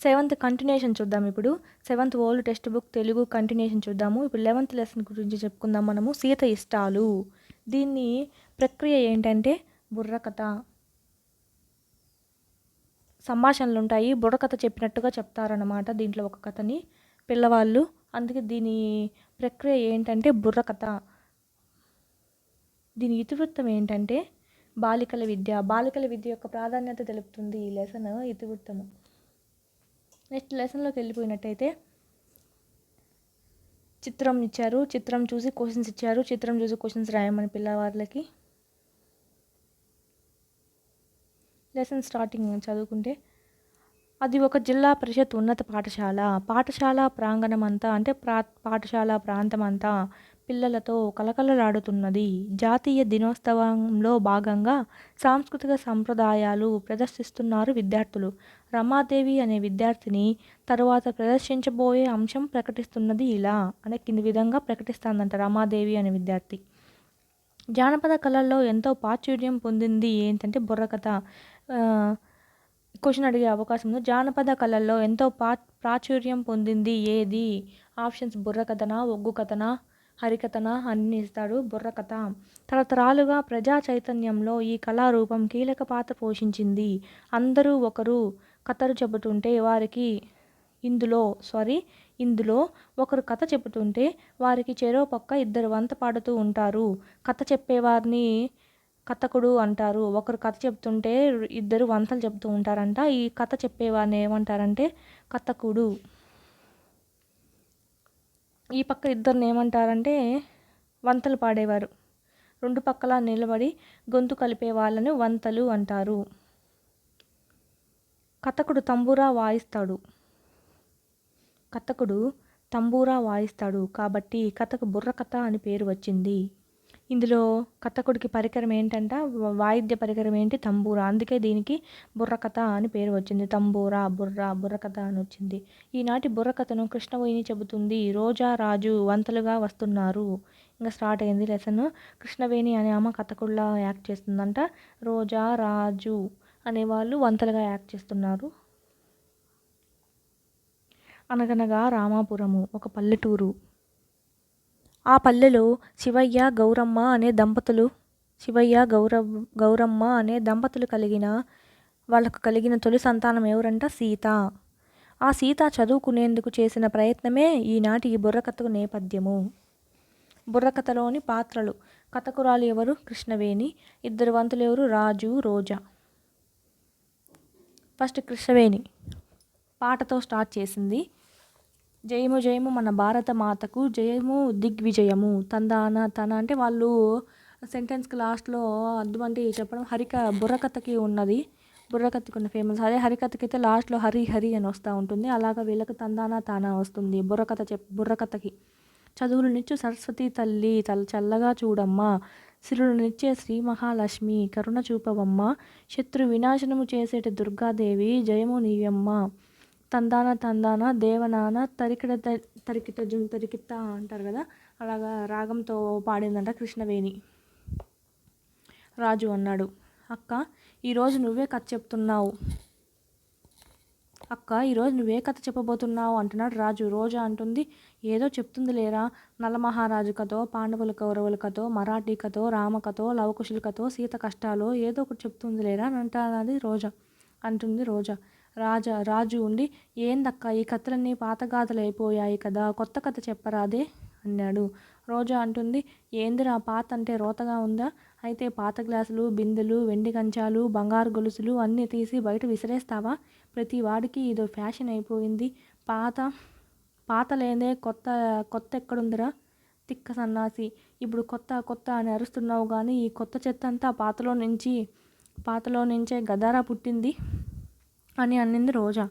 Seventh continuation చూద్దాం. ఇప్పుడు 7th old text book Telugu continuation చూద్దాము. ఇప్పుడు 11th లెసన్ గురించి చెప్పుకుందాం మనము. సీత ఇష్టాలు. దీన్ని ప్రక్రియ ఏంటంటే బుర్రకథ. సంభాషణలు ఉంటాయి, బుర్రకథ చెప్పినట్టుగా చెప్తారన్నమాట దీంట్లో ఒక కథని పిల్లవాళ్ళు. అందుకే దీని ప్రక్రియ ఏంటంటే బుర్రకథ. దీని ఇతివృత్తం ఏంటంటే బాలికల విద్య. బాలికల విద్య యొక్క ప్రాధాన్యత తెలుపుతుంది ఈ లెసన్ ఇతివృత్తము. నెక్స్ట్ లెసన్లోకి వెళ్ళిపోయినట్టయితే చిత్రం ఇచ్చారు, చిత్రం చూసి క్వశ్చన్స్ ఇచ్చారు, చిత్రం చూసి క్వశ్చన్స్ రాయమని పిల్లవాళ్ళకి. లెసన్ స్టార్టింగ్ చదువుకుంటే, అది ఒక జిల్లా పరిషత్ ఉన్నత పాఠశాల. పాఠశాల ప్రాంగణం అంతా అంటే పాఠశాల ప్రాంతం అంతా పిల్లలతో కలకలలాడుతున్నది. జాతీయ దినోత్సవంలో భాగంగా సాంస్కృతిక సంప్రదాయాలు ప్రదర్శిస్తున్నారు విద్యార్థులు. రమాదేవి అనే విద్యార్థిని తరువాత ప్రదర్శించబోయే అంశం ప్రకటిస్తున్నది ఇలా అనే కింది విధంగా ప్రకటిస్తుందంట రమాదేవి అనే విద్యార్థి. జానపద కళల్లో ఎంతో ప్రాచుర్యం పొందింది ఏంటంటే బుర్రకథ. క్వశ్చన్ అడిగే అవకాశం ఉంది. జానపద కళల్లో ఎంతో ప్రాచుర్యం పొందింది ఏది? ఆప్షన్స్ బుర్రకథనా, ఒగ్గు కథనా, హరికథనా అన్ని ఇస్తాడు. బుర్రకథ. తరతరాలుగా ప్రజా చైతన్యంలో ఈ కళారూపం కీలక పాత్ర పోషించింది. అందరూ ఒకరు కథలు చెబుతుంటే వారికి ఇందులో ఒకరు కథ చెబుతుంటే వారికి చెరో పక్క ఇద్దరు వంత పాడుతూ ఉంటారు. కథ చెప్పేవారిని కథకుడు అంటారు. ఒకరు కథ చెప్తుంటే ఇద్దరు వంతలు చెప్తూ ఉంటారంట. ఈ కథ చెప్పేవారిని ఏమంటారంటే కథకుడు. ఈ పక్క ఇద్దరిని ఏమంటారంటే వంతలు పాడేవారు. రెండు పక్కల నిలబడి గొంతు కలిపే వాళ్ళని వంతలు అంటారు. కథకుడు తంబూరా వాయిస్తాడు కాబట్టి కథకు బుర్రకథ అని పేరు వచ్చింది. ఇందులో కథకుడికి పరికరం ఏంటంట, వాయిద్య పరికరం ఏంటి? తంబూరా. అందుకే దీనికి బుర్రకథ అని పేరు వచ్చింది. తంబూరా, బుర్రకథ అని వచ్చింది. ఈనాటి బుర్రకథను కృష్ణవేణి చెబుతుంది. రోజా, రాజు వంతలుగా వస్తున్నారు. ఇంకా స్టార్ట్ అయింది లెసన్. కృష్ణవేణి అనే ఆమె కథకుడిలా యాక్ట్ చేస్తుందంట. రోజా, రాజు అనేవాళ్ళు వంతలుగా యాక్ట్ చేస్తున్నారు. అనగనగా రామాపురము ఒక పల్లెటూరు. ఆ పల్లెలో శివయ్య గౌరమ్మ అనే దంపతులు వాళ్ళకు కలిగిన తొలి సంతానం ఎవరంట? సీత. ఆ సీత చదువుకునేందుకు చేసిన ప్రయత్నమే ఈనాటి ఈ బుర్రకథకు నేపథ్యము. బుర్రకథలోని పాత్రలు. కథకురాలు ఎవరు? కృష్ణవేణి. ఇద్దరు వంతులు ఎవరు? రాజు, రోజా. ఫస్ట్ కృష్ణవేణి పాటతో స్టార్ట్ చేసింది. జయము జయము మన భారత మాతకు, జయము దిగ్విజయము, తందాన తన అంటే వాళ్ళు సెంటెన్స్కి లాస్ట్లో అద్దుమంటే చెప్పడం. బుర్రకథకి ఉన్నది, బుర్రకథకి ఉన్న ఫేమస్. అదే హరికథకి అయితే లాస్ట్లో హరి హరి అని వస్తూ ఉంటుంది. అలాగా వీళ్ళకి తందాన తానా వస్తుంది బుర్రకథకి. చదువులనిచ్చు సరస్వతి తల్లి చల్లగా చూడమ్మా, సిరులనిచ్చే శ్రీ మహాలక్ష్మి కరుణ చూపవమ్మ, శత్రు వినాశనము చేసేటి దుర్గాదేవి జయము నీవమ్మ, తందాన దేవనాన తరికిట జున్ తరికిత అంటారు కదా, అలాగా రాగంతో పాడిందంట కృష్ణవేణి. రాజు అన్నాడు, అక్క ఈరోజు నువ్వే కథ చెప్పబోతున్నావు అంటున్నాడు రాజు. రోజా అంటుంది, ఏదో చెప్తుంది లేరా, నలమహారాజు కథో, పాండవుల కౌరవుల కథో, మరాఠీ కథో, రామ కథో, లవకుశుల కథో, సీత కష్టాలో ఏదో ఒకటి చెప్తుంది లేరా అని అంటుంది రోజా. రాజు ఉండి, ఏందక్క ఈ కథలన్నీ పాతగాథలు అయిపోయాయి కదా, కొత్త కథ చెప్పరాదే అన్నాడు. రోజా అంటుంది, ఏందిరా పాత అంటే రోతగా ఉందా, అయితే పాత గ్లాసులు, బిందెలు, వెండి కంచాలు, బంగారు గొలుసులు అన్నీ తీసి బయట విసిరేస్తావా? ప్రతి వాడికి ఇదో ఫ్యాషన్ అయిపోయింది. పాత లేదే కొత్త ఎక్కడుందిరా తిక్క సన్నాసి, ఇప్పుడు కొత్త అని అరుస్తున్నావు కానీ ఈ కొత్త చెత్త అంతా పాతలో నుంచే గదారా పుట్టింది అని అన్నింది రోజా.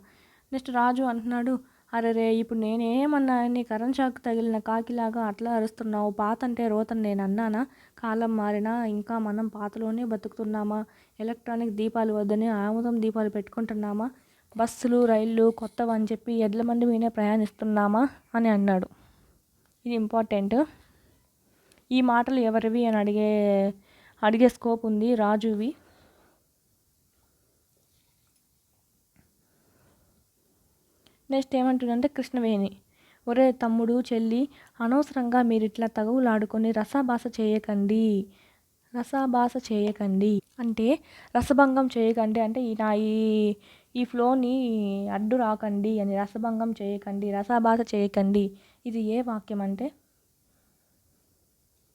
నెక్స్ట్ రాజు అంటున్నాడు, అరే ఇప్పుడు నేనేమన్నా నీ కరెంట్ షాక్ తగిలిన కాకిలాగా అట్లా అరుస్తున్నావు, పాత అంటే రోతని నేను అన్నానా? కాలం మారినా ఇంకా మనం పాతలోనే బతుకుతున్నామా? ఎలక్ట్రానిక్ దీపాలు వద్దని ఆముదం దీపాలు పెట్టుకుంటున్నామా? బస్సులు, రైళ్ళు కొత్తవని చెప్పి ఎడ్ల బండి మీదే ప్రయాణిస్తున్నామా అని అన్నాడు. ఇది ఇంపార్టెంట్. ఈ మాటలు ఎవరివి అని అడిగే స్కోప్ ఉంది రాజువి. నెక్స్ట్ ఏమంటుందంటే కృష్ణవేణి, ఒరే తమ్ముడు చెల్లి, అనవసరంగా మీరు ఇట్లా తగువులాడుకొని రసాభాస చేయకండి అంటే రసభంగం చేయకండి అంటే ఈ ఫ్లోని అడ్డు రాకండి అని, రసభంగం చేయకండి, రసాభాస చేయకండి. ఇది ఏ వాక్యం అంటే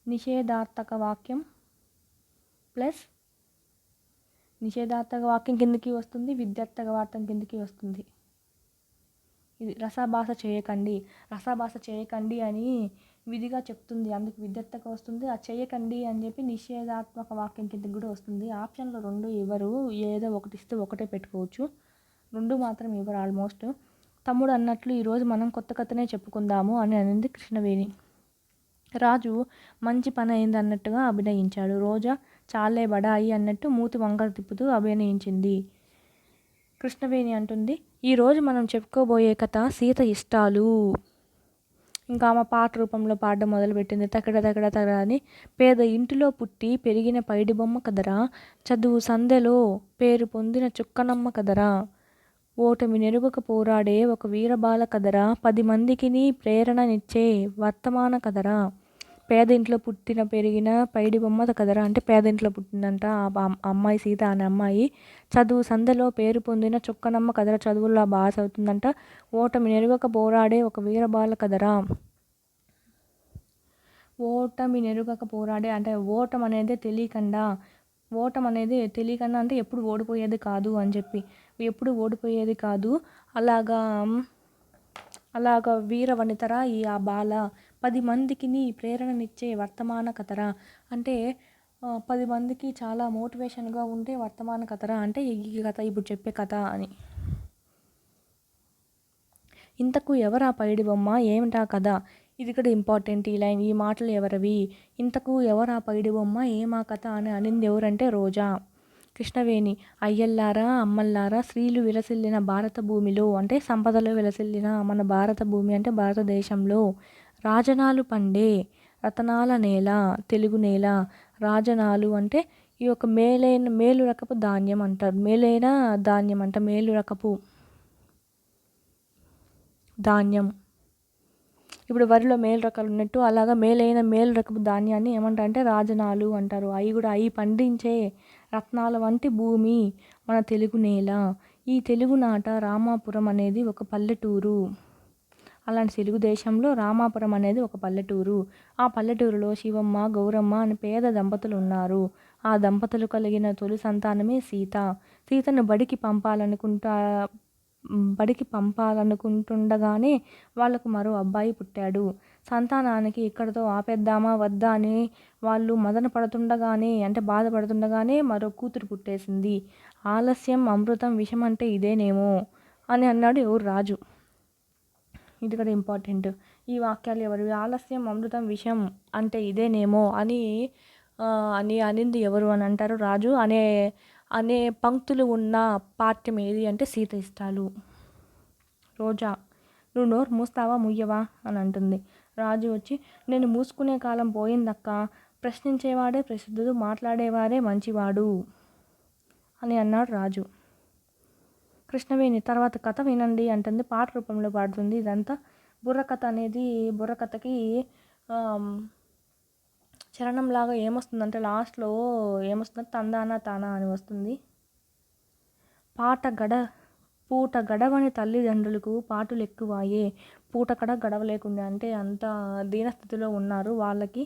నిషేధార్థక వాక్యం ప్లస్ నిషేధార్థక వాక్యం కిందకి వస్తుంది, విద్యార్థక వాక్యం కిందకి వస్తుంది. ఇది రసాభాస చేయకండి అని విధిగా చెప్తుంది, అందుకు విద్యార్థక వస్తుంది. ఆ చేయకండి అని చెప్పి నిషేధాత్మక వాక్యం కిందకి కూడా వస్తుంది. ఆప్షన్లో రెండు ఇవ్వరు, ఏదో ఒకటి ఇస్తే ఒకటే పెట్టుకోవచ్చు, రెండు మాత్రం ఇవ్వరు ఆల్మోస్ట్. తమ్ముడు అన్నట్లు ఈరోజు మనం కొత్త కథనే చెప్పుకుందాము అని అనింది కృష్ణవేణి. రాజు మంచి పని అయింది అన్నట్టుగా అభినయించాడు. రోజా చాలే బడాయి అన్నట్టు మూతి వంకర తిప్పుతూ అభినయించింది. కృష్ణవేణి అంటుంది, ఈరోజు మనం చెప్పుకోబోయే కథ సీత ఇష్టాలు. ఇంకా ఆమె పాట రూపంలో పాడడం మొదలుపెట్టింది. తకడ తకడ తకడ అని. పేద ఇంటిలో పుట్టి పెరిగిన పైడి బొమ్మ కదరా, చదువు సందెలో పేరు పొందిన చుక్కనమ్మ కదరా, ఓటమి నెరుగక పోరాడే ఒక వీరబాల కదరా, 10 మందికి ప్రేరణనిచ్చే వర్తమాన కదరా. పేదింట్లో పుట్టిన పెరిగిన పైడి బొమ్మ కదరా అంటే పేదింట్లో పుట్టిందంట ఆ అమ్మాయి, సీత అనే అమ్మాయి. చదువు సందెలో పేరు పొందిన చుక్కనమ్మ కదరా, చదువుల్లో బాగా చదువుతుందంట. ఓటమి నెరుగక పోరాడే ఒక వీరబాల కదరా. ఓటమి నెరుగక పోరాడే అంటే ఓటం అనేది తెలియకుండా అంటే ఎప్పుడు ఓడిపోయేది కాదు అని చెప్పి, ఎప్పుడు ఓడిపోయేది కాదు. అలాగా వీర వనితరా ఆ బాల, 10 మందికి ప్రేరణనిచ్చే వర్తమాన కథరా అంటే 10 మందికి చాలా మోటివేషన్గా ఉంటే వర్తమాన కథరా అంటే ఈ కథ ఇప్పుడు చెప్పే కథ అని. ఇంతకు ఎవరా పైడి బొమ్మ, ఏమిటా కథ, ఇది కూడా ఇంపార్టెంట్. ఈ లైన్, ఈ మాటలు ఎవరవి, ఇంతకు ఎవరా పైడి బొమ్మ, ఏమా కథ అని అనింది ఎవరంటే రోజా. కృష్ణవేణి, అయ్యల్లారా అమ్మల్లారా, స్త్రీలు విలసిల్లిన భారత భూమిలో అంటే సంపదలో విలసిల్లిన మన భారత భూమి అంటే భారతదేశంలో రాజనాలు పండే రతనాల నేల తెలుగు నేల. రాజనాలు అంటే ఈ యొక్క మేలు రకపు ధాన్యం అంటారు, మేలైన ధాన్యం అంట, మేలు రకపు ధాన్యం. ఇప్పుడు వరిలో మేలు రకాలు ఉన్నట్టు అలాగా మేలు రకపు ధాన్యాన్ని ఏమంటారు అంటే రాజనాలు అంటారు. అవి పండించే రత్నాల వంటి భూమి మన తెలుగు నేల. ఈ తెలుగునాట రామాపురం అనేది ఒక పల్లెటూరు. అలాంటి తెలుగుదేశంలో రామాపురం అనేది ఒక పల్లెటూరు. ఆ పల్లెటూరులో శివమ్మ, గౌరమ్మ అని పేద దంపతులు ఉన్నారు. ఆ దంపతులు కలిగిన తొలి సంతానమే సీత. సీతను బడికి పంపాలనుకుంటుండగానే వాళ్లకు మరో అబ్బాయి పుట్టాడు. సంతానానికి ఇక్కడితో ఆపేద్దామా వద్దా అని వాళ్ళు మదన పడుతుండగానే అంటే బాధపడుతుండగానే మరో కూతురు పుట్టేసింది. ఆలస్యం అమృతం విషం అంటే ఇదేనేమో అని అన్నాడు ఎవరు, రాజు. ఇది కూడా ఇంపార్టెంట్. ఈ వాక్యాలు ఎవరివి, ఆలస్యం అమృతం విషం అంటే ఇదేనేమో అని అనింది ఎవరు అని అంటారు, రాజు. అనే పంక్తులు ఉన్న పాఠ్యం ఏది అంటే సీత ఇష్టాలు. రోజా, నువ్వు నోరు మూస్తావా ముయ్యవా అని అంటుంది. రాజు వచ్చి, నేను మూసుకునే కాలం పోయిందక్క, ప్రశ్నించేవాడే ప్రసిద్ధుడు, మాట్లాడేవాడే మంచివాడు అని అన్నాడు రాజు. కృష్ణవేణి, తర్వాత కథ వినండి అంటుంది, పాట రూపంలో పాడుతుంది. ఇదంతా బుర్రకథ అనేది, బుర్రకథకి చరణంలాగా ఏమొస్తుందంటే లాస్ట్లో ఏమొస్తుందంటే తందానా తానా అని వస్తుంది. పూట గడవని తల్లిదండ్రులకు పాటులు ఎక్కువాయే. పూట కడ గడవలేకుండా అంటే అంత దీనస్థితిలో ఉన్నారు. వాళ్ళకి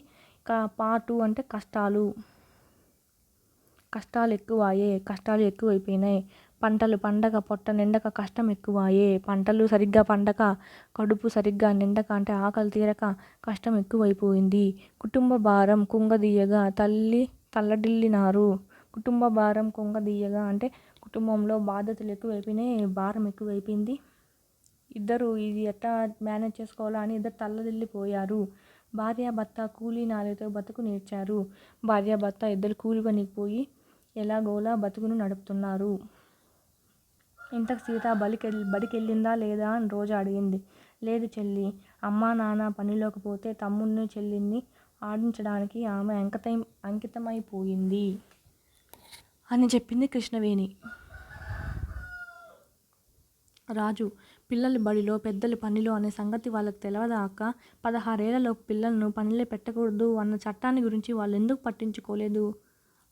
పాటు అంటే కష్టాలు ఎక్కువైపోయినాయి. పంటలు పండగ పొట్ట నిండక కష్టం ఎక్కువాయే. పంటలు సరిగ్గా పండక, కడుపు సరిగ్గా నిండక అంటే ఆకలి తీరక కష్టం ఎక్కువైపోయింది. కుటుంబ భారం కుంగదీయగా తల్లడిల్లినారు. కుటుంబ భారం కుంగదీయగా అంటే కుటుంబంలో బాధ్యతలు ఎక్కువైపోయినాయి, భారం ఎక్కువైపోయింది. ఇద్దరు ఇది ఎట్లా మేనేజ్ చేసుకోవాలా అని ఇద్దరు తల్లడిల్లిపోయారు. భార్యాభర్త కూలీ నాలితో బతుకు నేర్చారు. భార్యాభర్త ఇద్దరు కూలి పనికి పోయి ఎలాగోలా బతుకును నడుపుతున్నారు. ఇంతకు సీత బడికెళ్ళిందా లేదా అని రోజా అడిగింది. లేదు చెల్లి, అమ్మా నాన్న పనిలోకి పోతే తమ్ముడిని చెల్లిని ఆడించడానికి ఆమె అంకితమైపోయింది అని చెప్పింది కృష్ణవేణి. రాజు: పిల్లలు బడిలో, పెద్దలు పనిలో అనే సంగతి వాళ్ళకి తెలవదా అక్క? 16 ఏళ్లలోపు పిల్లలను పనిలో పెట్టకూడదు అన్న చట్టాన్ని గురించి వాళ్ళు ఎందుకు పట్టించుకోలేదు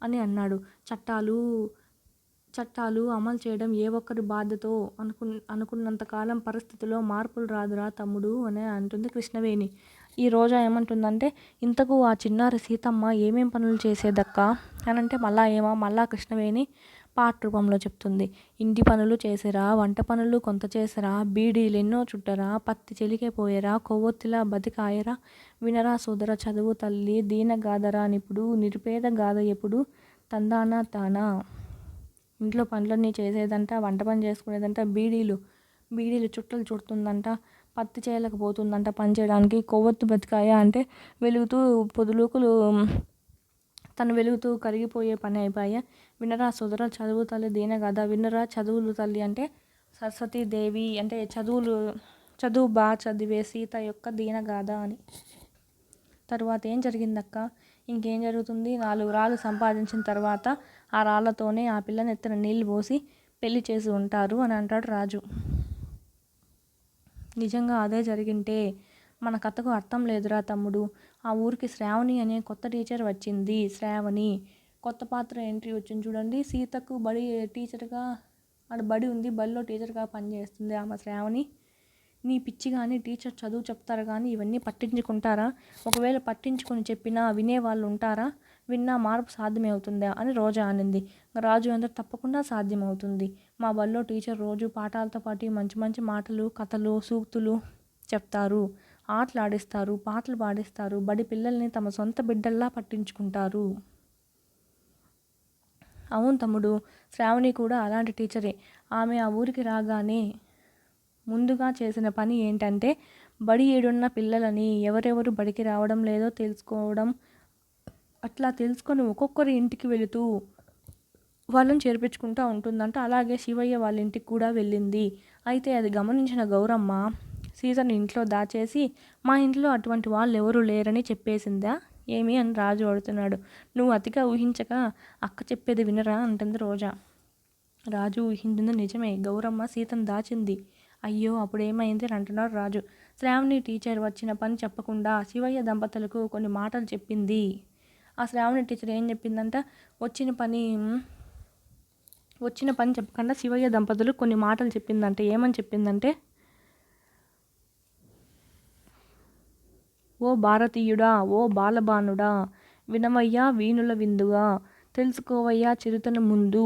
అని అన్నాడు. చట్టాలు చట్టాలు అమలు చేయడం ఏ ఒక్కరి బాధ్యతో అనుకున్నంతకాలం పరిస్థితిలో మార్పులు రాదురా తమ్ముడు అని అంటుంది కృష్ణవేణి. ఈ రోజా ఏమంటుందంటే, ఇంతకు ఆ చిన్నారి సీతమ్మ ఏమేం పనులు చేసేదక్కా అనంటే, మళ్ళా కృష్ణవేణి పాట రూపంలో చెప్తుంది. ఇంటి పనులు చేసిరా, వంట పనులు కొంత చేసిరా, బీడీలెన్నో చుట్టరా, పత్తి చెలికే పోయేరా, కొవ్వొత్తిలా బతికాయరా, వినరా సోదర చదువు తల్లి దీనగాథరా నిప్పుడు, నిరుపేద గాథ ఎప్పుడు, తందానా తానా. ఇంట్లో పనులన్నీ చేసేదంట, వంట పని చేసుకునేదంట, బీడీలు చుట్టలు చుడుతుందంట, పత్తి చేయలేకపోతుందంట పని చేయడానికి, కొవ్వొత్తు బతికాయ అంటే వెలుగుతూ పొదులుకులు తను వెలుగుతూ కరిగిపోయే పని అయిపోయా. వినరా సోదర చదువు తల్లి దీనగాథ, వినరా చదువులు తల్లి అంటే సరస్వతీదేవి అంటే చదువు బాగా చదివే సీత యొక్క దీనగాథ అని. తరువాత ఏం జరిగిందక్క? ఇంకేం జరుగుతుంది? 4 రాళ్ళు సంపాదించిన తర్వాత ఆ రాళ్లతోనే ఆ పిల్లని ఎత్తిన నీళ్లు పోసి పెళ్లి చేసి ఉంటారు అని అంటాడు రాజు. నిజంగా అదే జరిగింటే మన కథకు అర్థం లేదురా తమ్ముడు. ఆ ఊరికి శ్రావణి అనే కొత్త టీచర్ వచ్చింది. శ్రావణి కొత్త పాత్ర ఎంట్రీ వచ్చింది చూడండి. సీతకు బడి టీచర్గా ఆడ బడి ఉంది, బడిలో టీచర్గా పనిచేస్తుంది ఆమె శ్రావణి. నీ పిచ్చి కానీ టీచర్ చదువు చెప్తారు కానీ ఇవన్నీ పట్టించుకుంటారా? ఒకవేళ పట్టించుకొని చెప్పినా వినేవాళ్ళు ఉంటారా? విన్నా మార్పు సాధ్యమవుతుందా అని రోజా అనింది. రాజు అందరూ తప్పకుండా సాధ్యమవుతుంది. మా బడిలో టీచర్ రోజు పాఠాలతో పాటు మంచి మంచి మాటలు, కథలు, సూక్తులు చెప్తారు, ఆటలు ఆడిస్తారు, పాటలు పాడిస్తారు. బడి పిల్లల్ని తమ సొంత బిడ్డల్లా పట్టించుకుంటారు. అవును తమ్ముడు, శ్రావణి కూడా అలాంటి టీచరే. ఆమె ఆ ఊరికి రాగానే ముందుగా చేసిన పని ఏంటంటే బడి ఏడున్న పిల్లలని ఎవరెవరు బడికి రావడం లేదో తెలుసుకోవడం. అట్లా తెలుసుకొని ఒక్కొక్కరి ఇంటికి వెళుతూ వాళ్ళని చేర్పించుకుంటూ ఉంటుందంట. అలాగే శివయ్య వాళ్ళ ఇంటికి కూడా వెళ్ళింది. అయితే అది గమనించిన గౌరమ్మ సీతను ఇంట్లో దాచేసి మా ఇంట్లో అటువంటి వాళ్ళు ఎవరూ లేరని చెప్పేసిందా ఏమి అని రాజు అడుగుతున్నాడు. నువ్వు అతిగా ఊహించక అక్క చెప్పేది వినరా అంటుంది రోజా. రాజు ఊహించింది నిజమే. గౌరమ్మ సీతను దాచింది. అయ్యో అప్పుడేమైంది అని అంటున్నాడు రాజు. శ్రావణి టీచర్ వచ్చిన పని చెప్పకుండా శివయ్య దంపతులకు కొన్ని మాటలు చెప్పింది. ఆ శ్రావణి టీచర్ ఏం చెప్పిందంట? వచ్చిన పని చెప్పకుండా శివయ్య దంపతులు కొన్ని మాటలు చెప్పిందంటే ఏమని చెప్పిందంటే, ఓ భారతీయుడా, ఓ బాలబానుడా, వినవయ్యా వీణుల విందుగా, తెలుసుకోవయ్యా చిరుతన ముందు,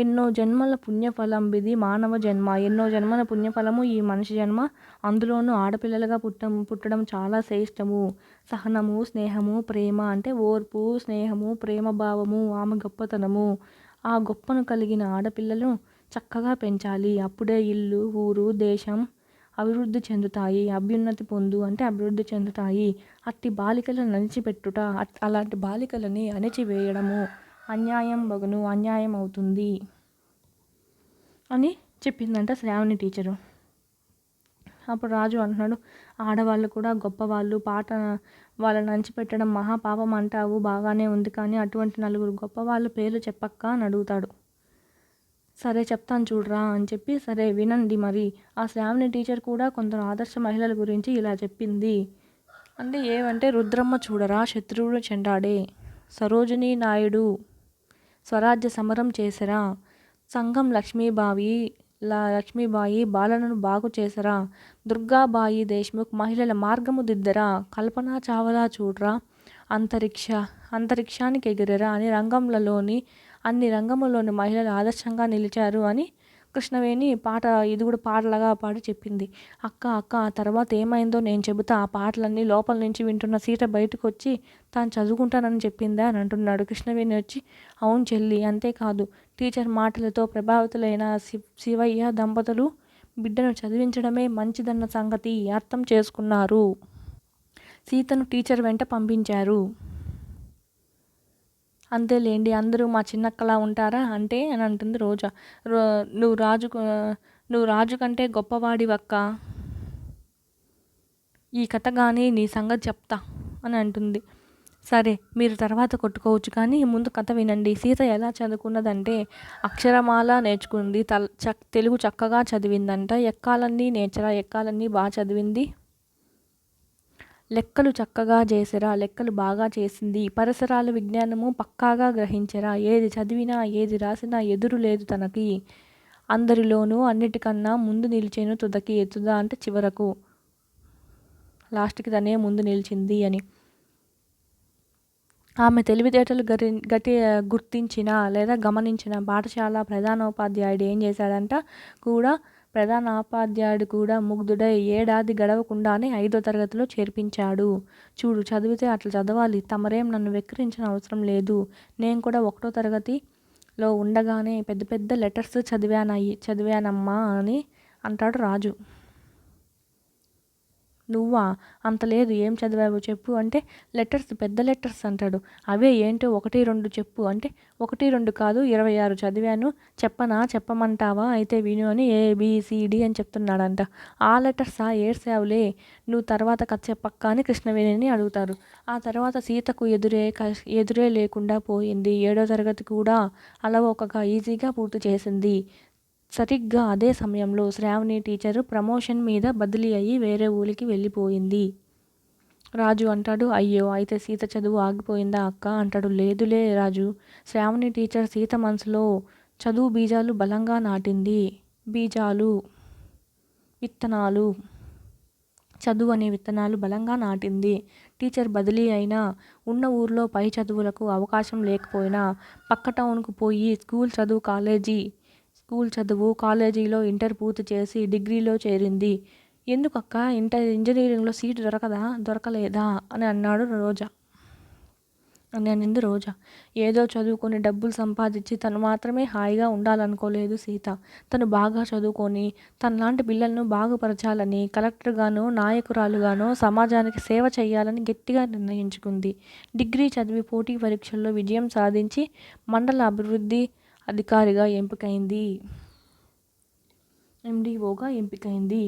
ఎన్నో జన్మల పుణ్యఫలం బిది మానవ జన్మ. ఎన్నో జన్మల పుణ్యఫలము ఈ మనిషి జన్మ. అందులోనూ ఆడపిల్లలుగా పుట్టడం చాలా శ్రేష్టము. సహనము, స్నేహము, ప్రేమ అంటే ఓర్పు, స్నేహము, ప్రేమ భావము ఆమె గొప్పతనము. ఆ గొప్పను కలిగిన ఆడపిల్లలు చక్కగా పెంచాలి. అప్పుడే ఇల్లు, ఊరు, దేశం అభివృద్ధి చెందుతాయి. అభ్యున్నతి పొందు అంటే అభివృద్ధి చెందుతాయి. అట్టి బాలికలను అణిచిపెట్టుట, అలాంటి బాలికలని అణిచివేయడము అన్యాయం బగును, అన్యాయం అవుతుంది అని చెప్పిందంట శ్రావణి టీచరు. అప్పుడు రాజు అంటున్నాడు, ఆడవాళ్ళు కూడా గొప్పవాళ్ళు, వాళ్ళని అణిచిపెట్టడం మహాపాపం అంటావు, బాగానే ఉంది, కానీ అటువంటి 4 గొప్పవాళ్ళు పేర్లు చెప్పక్క అని అడుగుతాడు. సరే చెప్తాను చూడరా అని చెప్పి, సరే వినండి మరి. ఆ శ్రావణి టీచర్ కూడా కొందరు ఆదర్శ మహిళల గురించి ఇలా చెప్పింది. అంటే ఏమంటే, రుద్రమ్మ చూడరా శత్రువులు చెండాడే, సరోజినీ నాయుడు స్వరాజ్య సమరం చేసరా, సంఘం లక్ష్మీబాయి బాలలను బాగు చేసరా, దుర్గాబాయి దేశ్ముఖ్ మహిళల మార్గము దిద్దరా, కల్పనా చావలా చూడరా అంతరిక్షానికి ఎగిరరా అని అన్ని రంగముల్లోని మహిళలు ఆదర్శంగా నిలిచారు అని కృష్ణవేణి ఇది కూడా పాటలాగా పాడి చెప్పింది. అక్క ఆ తర్వాత ఏమైందో నేను చెబుతా. ఆ పాటలన్నీ లోపల నుంచి వింటున్న సీత బయటకు వచ్చి తాను చదువుకుంటానని చెప్పిందా అని అంటున్నాడు. కృష్ణవేణి వచ్చి, అవును చెల్లి, అంతేకాదు టీచర్ మాటలతో ప్రభావితులైన శివయ్య దంపతులు బిడ్డను చదివించడమే మంచిదన్న సంగతి అర్థం చేసుకున్నారు. సీతను టీచర్ వెంట పంపించారు. అంతేలేండి, అందరూ మా చిన్నక్కలా ఉంటారా అంటే అని అంటుంది రోజా. నువ్వు రాజు కంటే గొప్పవాడివక్క, ఈ కథ కానీ నీ సంగతి చెప్తా అని అంటుంది. సరే మీరు తర్వాత కొట్టుకోవచ్చు కానీ ముందు కథ వినండి. సీత ఎలా చదువుకున్నదంటే అక్షరమాల నేర్చుకుంది. తెలుగు చక్కగా చదివిందంట. ఎక్కాలన్నీ బాగా చదివింది. లెక్కలు చక్కగా చేసిరా, లెక్కలు బాగా చేసింది. పరిసరాల విజ్ఞానము పక్కాగా గ్రహించరా. ఏది చదివినా ఏది రాసినా ఎదురు లేదు తనకి. అందరిలోనూ అన్నిటికన్నా ముందు నిలిచేను తుదకి. తుద అంటే చివరకు, లాస్ట్కి తనే ముందు నిలిచింది అని. ఆమె తెలివితేటలు గుర్తించిన లేదా గమనించిన పాఠశాల ప్రధానోపాధ్యాయుడు ఏం చేశాడంట ప్రధానోపాధ్యాయుడు కూడా ముగ్ధుడై ఏడాది గడవకుండానే 5వ తరగతిలో చేర్పించాడు. చూడు, చదివితే అట్లా చదవాలి, తమరేం నన్ను వెక్కిరించిన అవసరం లేదు. నేను కూడా 1వ తరగతిలో ఉండగానే పెద్ద పెద్ద లెటర్స్ చదివానమ్మా అని అంటాడు రాజు. నువ్వా? అంత లేదు, ఏం చదివావు చెప్పు అంటే లెటర్స్, పెద్ద లెటర్స్ అంటాడు. అవే ఏంటో 1, 2 చెప్పు అంటే 1, 2 కాదు 26 చదివాను. చెప్పమంటావా? అయితే విను అని ABCD అని చెప్తున్నాడంట. ఆ లెటర్సా? ఏడ్సావులే, నువ్వు తర్వాత కథ చెప్పక్క అని కృష్ణవేణిని అడుగుతారు. ఆ తర్వాత సీతకు ఎదురే లేకుండా పోయింది. 7వ తరగతి కూడా అలవోకగా ఈజీగా పూర్తి చేసింది. సరిగ్గా అదే సమయంలో శ్రావణి టీచరు ప్రమోషన్ మీద బదిలీ అయ్యి వేరే ఊరికి వెళ్ళిపోయింది. రాజు అంటాడు, అయ్యో, అయితే సీత చదువు ఆగిపోయిందా అక్క అంటాడు. లేదులే రాజు, శ్రావణి టీచర్ సీత మనసులో చదువు బీజాలు బలంగా నాటింది. విత్తనాలు, చదువు అనే విత్తనాలు బలంగా నాటింది. టీచర్ బదిలీ అయినా, ఉన్న ఊర్లో పై చదువులకు అవకాశం లేకపోయినా పక్క టౌన్కు పోయి స్కూల్ చదువు కాలేజీలో ఇంటర్ పూర్తి చేసి డిగ్రీలో చేరింది. ఎందుకక్క ఇంజనీరింగ్లో సీటు దొరకలేదా అని అనింది రోజా. ఏదో చదువుకొని డబ్బులు సంపాదించి తను మాత్రమే హాయిగా ఉండాలనుకోలేదు సీత. తను బాగా చదువుకొని తనలాంటి పిల్లలను బాగుపరచాలని, కలెక్టర్గానో నాయకురాలుగానో సమాజానికి సేవ చేయాలని గట్టిగా నిర్ణయించుకుంది. డిగ్రీ చదివి పోటీ పరీక్షల్లో విజయం సాధించి మండల అభివృద్ధి అధికారిగా ఎంపికైంది. MDOగా ఎంపికైంది.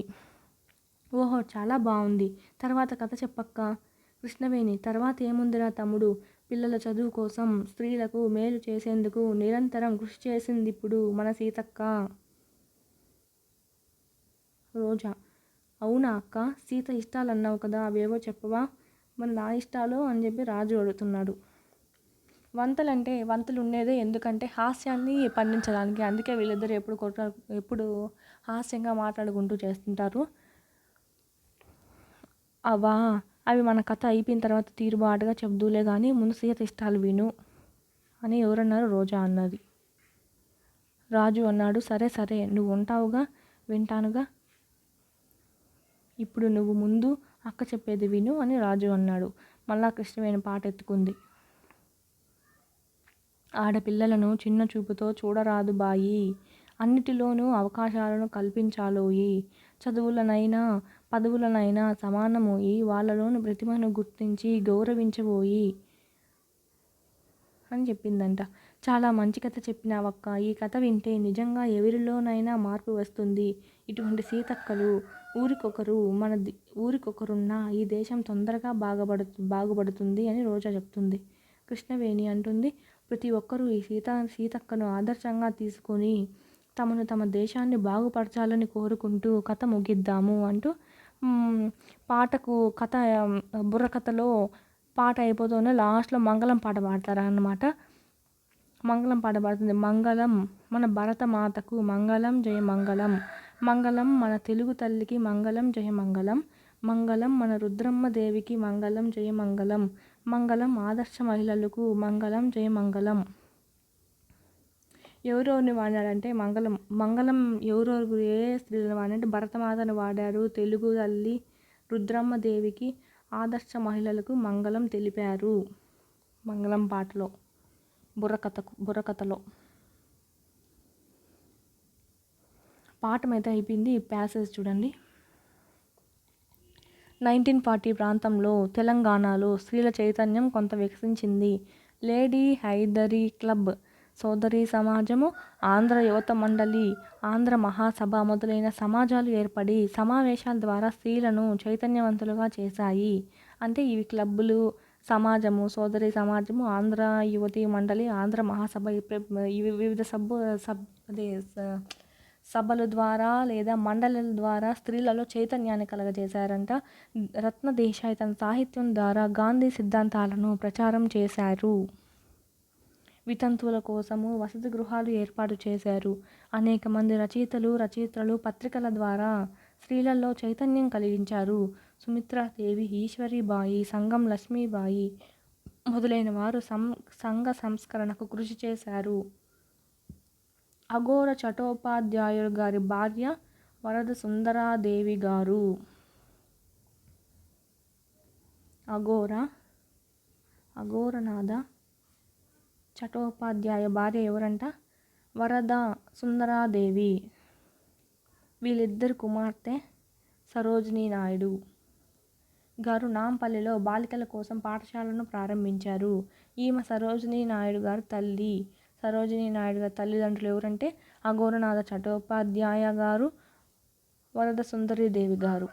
ఓహో, చాలా బాగుంది. తర్వాత కథ చెప్పక్క. కృష్ణవేణి, తర్వాత ఏముందిరా తమ్ముడు, పిల్లల చదువు కోసం, స్త్రీలకు మేలు చేసేందుకు నిరంతరం కృషి చేసిందిప్పుడు మన సీతక్క. రోజా, అవునా అక్క, సీత ఇష్టాలన్నావు కదా, అవేవో చెప్పవా? మరి నా ఇష్టాలు అని చెప్పి రాజు అడుగుతున్నాడు. వంతులు ఉండేదే ఎందుకంటే హాస్యాన్ని పండించడానికి. అందుకే వీళ్ళిద్దరు ఎప్పుడు హాస్యంగా మాట్లాడుకుంటూ చేస్తుంటారు. అవి మన కథ అయిపోయిన తర్వాత తీరుబాటుగా చెబుదూలే కానీ ముందు సీత ఇష్టాలు విను అని ఎవరన్నారు? రోజా అన్నది. రాజు అన్నాడు, సరే నువ్వు ఉంటావుగా, వింటానుగా. ఇప్పుడు నువ్వు ముందు అక్క చెప్పేది విను అని రాజు అన్నాడు. మళ్ళా కృష్ణవేణి పాట ఎత్తుకుంది. ఆడపిల్లలను చిన్న చూపుతో చూడరాదు బాయి, అన్నిటిలోనూ అవకాశాలను కల్పించాలోయి. చదువులనైనా పదవులనైనా సమానమోయి, వాళ్ళలోని ప్రతిభను గుర్తించి గౌరవించబోయి అని చెప్పిందంట. చాలా మంచి కథ చెప్పినావక్క. ఈ కథ వింటే నిజంగా ఎవరిలోనైనా మార్పు వస్తుంది. ఇటువంటి సీతక్కలు ఊరికొకరున్నా ఈ దేశం తొందరగా బాగుపడుతుంది అని రోజా చెప్తుంది. కృష్ణవేణి అంటుంది, ప్రతి ఒక్కరూ ఈ సీతక్కను ఆదర్శంగా తీసుకొని తమ దేశాన్ని బాగుపరచాలని కోరుకుంటూ కథ ముగిద్దాము అంటూ బుర్రకథలో పాట అయిపోతూనే లాస్ట్లో మంగళం పాట పాడతారన్నమాట. మంగళం పాట పాడుతుంది. మంగళం మన భరతమాతకు మంగళం జయ మంగళం, మంగళం మన తెలుగు తల్లికి మంగళం జయ మంగళం, మంగళం మన రుద్రమ్మ దేవికి మంగళం జయ మంగళం, మంగళం ఆదర్శ మహిళలకు మంగళం జయ మంగళం. ఎవరెవరిని వాడాడంటే మంగళం ఎవరెవరు ఏ స్త్రీలను వాడారంటే భరతమాతను వాడారు, తెలుగు తల్లి రుద్రమ్మ దేవికి, ఆదర్శ మహిళలకు మంగళం తెలిపారు మంగళం పాటలో, బుర్రకథలో. పాఠం అయితే అయిపోయింది. ప్యాసేజ్ చూడండి. 1940 ప్రాంతంలో తెలంగాణలో స్త్రీల చైతన్యం కొంత వికసించింది. లేడీ హైదరీ క్లబ్, సోదరీ సమాజము, ఆంధ్ర యువత మండలి, ఆంధ్ర మహాసభ మొదలైన సమాజాలు ఏర్పడి సమావేశాల ద్వారా స్త్రీలను చైతన్యవంతులుగా చేశాయి. అంటే ఇవి క్లబ్బులు, సమాజము, సోదరి సమాజము, ఆంధ్ర యువతీ మండలి, ఆంధ్ర మహాసభ వివిధ సభల ద్వారా లేదా మండలిల ద్వారా స్త్రీలలో చైతన్యాన్ని కలగజేశారంట. రత్నదేశాయ్ తన సాహిత్యం ద్వారా గాంధీ సిద్ధాంతాలను ప్రచారం చేశారు. వితంతువుల కోసము వసతి గృహాలు ఏర్పాటు చేశారు. అనేక మంది రచయితలు పత్రికల ద్వారా స్త్రీలలో చైతన్యం కలిగించారు. సుమిత్రాదేవి, ఈశ్వరీబాయి, సంగం లక్ష్మీబాయి మొదలైన వారు సంఘ సంస్కరణకు కృషి చేశారు. అఘోర చటోపాధ్యాయుడు గారి భార్య వరద సుందరాదేవి గారు. అఘోరనాథ చటోపాధ్యాయ భార్య ఎవరంట? వరద సుందరాదేవి. వీళ్ళిద్దరు కుమార్తె సరోజినీ నాయుడు గారు నాంపల్లిలో బాలికల కోసం పాఠశాలను ప్రారంభించారు. ఈమె సరోజినీ నాయుడు గారు తల్లి. సరోజినీ నాయుడు గారి తల్లిదండ్రులు ఎవరంటే అఘోరనాథ చటోపాధ్యాయ గారు, వరద సుందరీదేవి గారు.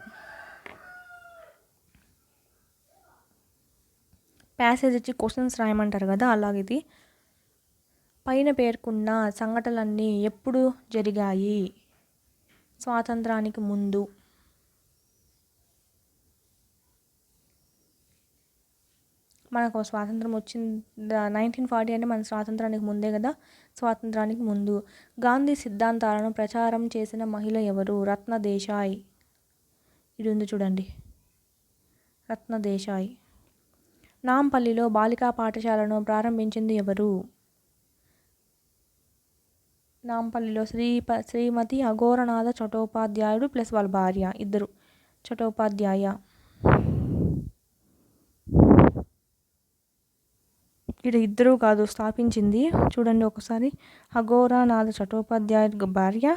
ప్యాసేజ్ ఇచ్చి క్వశ్చన్స్ రాయమంటారు కదా, అలాగిది. పైన పేర్కొన్న సంఘటనలన్నీ ఎప్పుడు జరిగాయి? స్వాతంత్రానికి ముందు. మనకు స్వాతంత్రం వచ్చింది 1940 అంటే మన స్వాతంత్రానికి ముందే కదా. స్వాతంత్రానికి ముందు. గాంధీ సిద్ధాంతాలను ప్రచారం చేసిన మహిళ ఎవరు? రత్నదేశాయ్. ఇది ఉంది చూడండి, రత్నదేశాయ్. నాంపల్లిలో బాలికా పాఠశాలను ప్రారంభించింది ఎవరు? నాంపల్లిలో శ్రీమతి అఘోరనాథ చటోపాధ్యాయుడు ప్లస్ వాళ్ళ భార్య ఇద్దరు చటోపాధ్యాయ. ఇక్కడ ఇద్దరు కాదు, స్థాపించింది. చూడండి ఒకసారి. అఘోరనాథ చటోపాధ్యాయుడు భార్య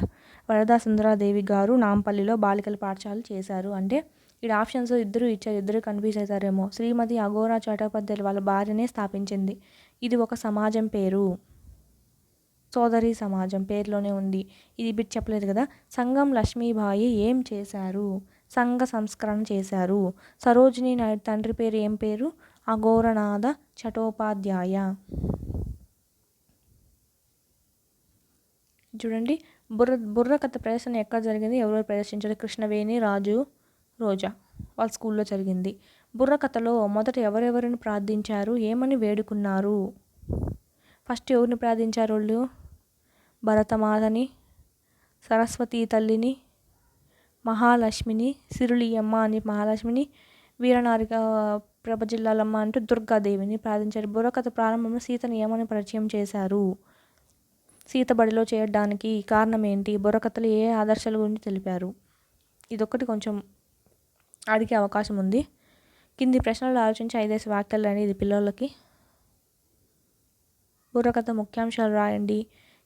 వరదా సుందరాదేవి గారు నాంపల్లిలో బాలికల పాఠశాల చేశారు. అంటే ఇక్కడ ఆప్షన్స్ ఇద్దరు ఇచ్చారు, ఇద్దరు కన్ఫ్యూజ్ అవుతారేమో. శ్రీమతి అఘోర చటోపాధ్యాయులు వాళ్ళ భార్యనే స్థాపించింది. ఇది ఒక సమాజం పేరు, సోదరి సమాజం పేరులోనే ఉంది. ఇది బిట్ చెప్పలేదు కదా. సంగం లక్ష్మీబాయి ఏం చేశారు? సంఘ సంస్కరణ చేశారు. సరోజినీ నాయుడు తండ్రి పేరు ఏం పేరు? అఘోరనాథ చటోపాధ్యాయ. చూడండి, బుర్రకథ ప్రదర్శన ఎక్కడ జరిగింది? ఎవరు ప్రదర్శించారు? కృష్ణవేణి, రాజు, రోజా వాళ్ళ స్కూల్లో జరిగింది. బుర్రకథలో మొదట ఎవరెవరిని ప్రార్థించారు? ఏమని వేడుకున్నారు? ఫస్ట్ ఎవరిని ప్రార్థించారు వాళ్ళు? భరతమాతని, సరస్వతీ తల్లిని, మహాలక్ష్మిని, సిరులియమ్మ అని మహాలక్ష్మిని, వీరనారిక ప్రభజిల్లాలమ్మ అంటూ దుర్గాదేవిని ప్రార్థించారు. బుర్రకథ ప్రారంభంలో సీతను ఏమని పరిచయం చేశారు? సీత బడిలో చేయడానికి కారణం ఏంటి? బుర్రకథలు ఏ ఆదర్శాల గురించి తెలిపారు? ఇదొక్కటి కొంచెం అడిగే అవకాశం ఉంది. కింది ప్రశ్నలు ఆలోచించి 5 వాక్యాలు రాయండి. ఇది పిల్లలకి. బుర్రకథ ముఖ్యాంశాలు రాయండి.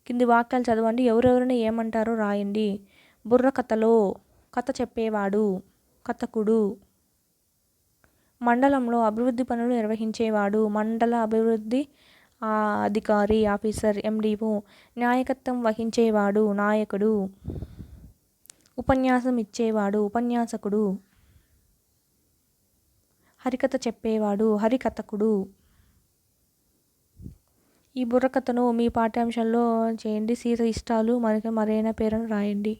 కింది వాక్యాలు చదవండి. ఎవరెవరిని ఏమంటారో రాయండి. బుర్రకథలో కథ చెప్పేవాడు కథకుడు. మండలంలో అభివృద్ధి పనులు నిర్వహించేవాడు మండల అభివృద్ధి అధికారి ఆఫీసర్ ఎండిఓ. నాయకత్వం వహించేవాడు నాయకుడు. ఉపన్యాసం ఇచ్చేవాడు ఉపన్యాసకుడు. హరికథ చెప్పేవాడు హరికథకుడు. ఈ బుర్రకథను మీ పాఠ్యాంశాల్లో చేయండి. సీత ఇష్టాలు మరైన పేరును రాయండి.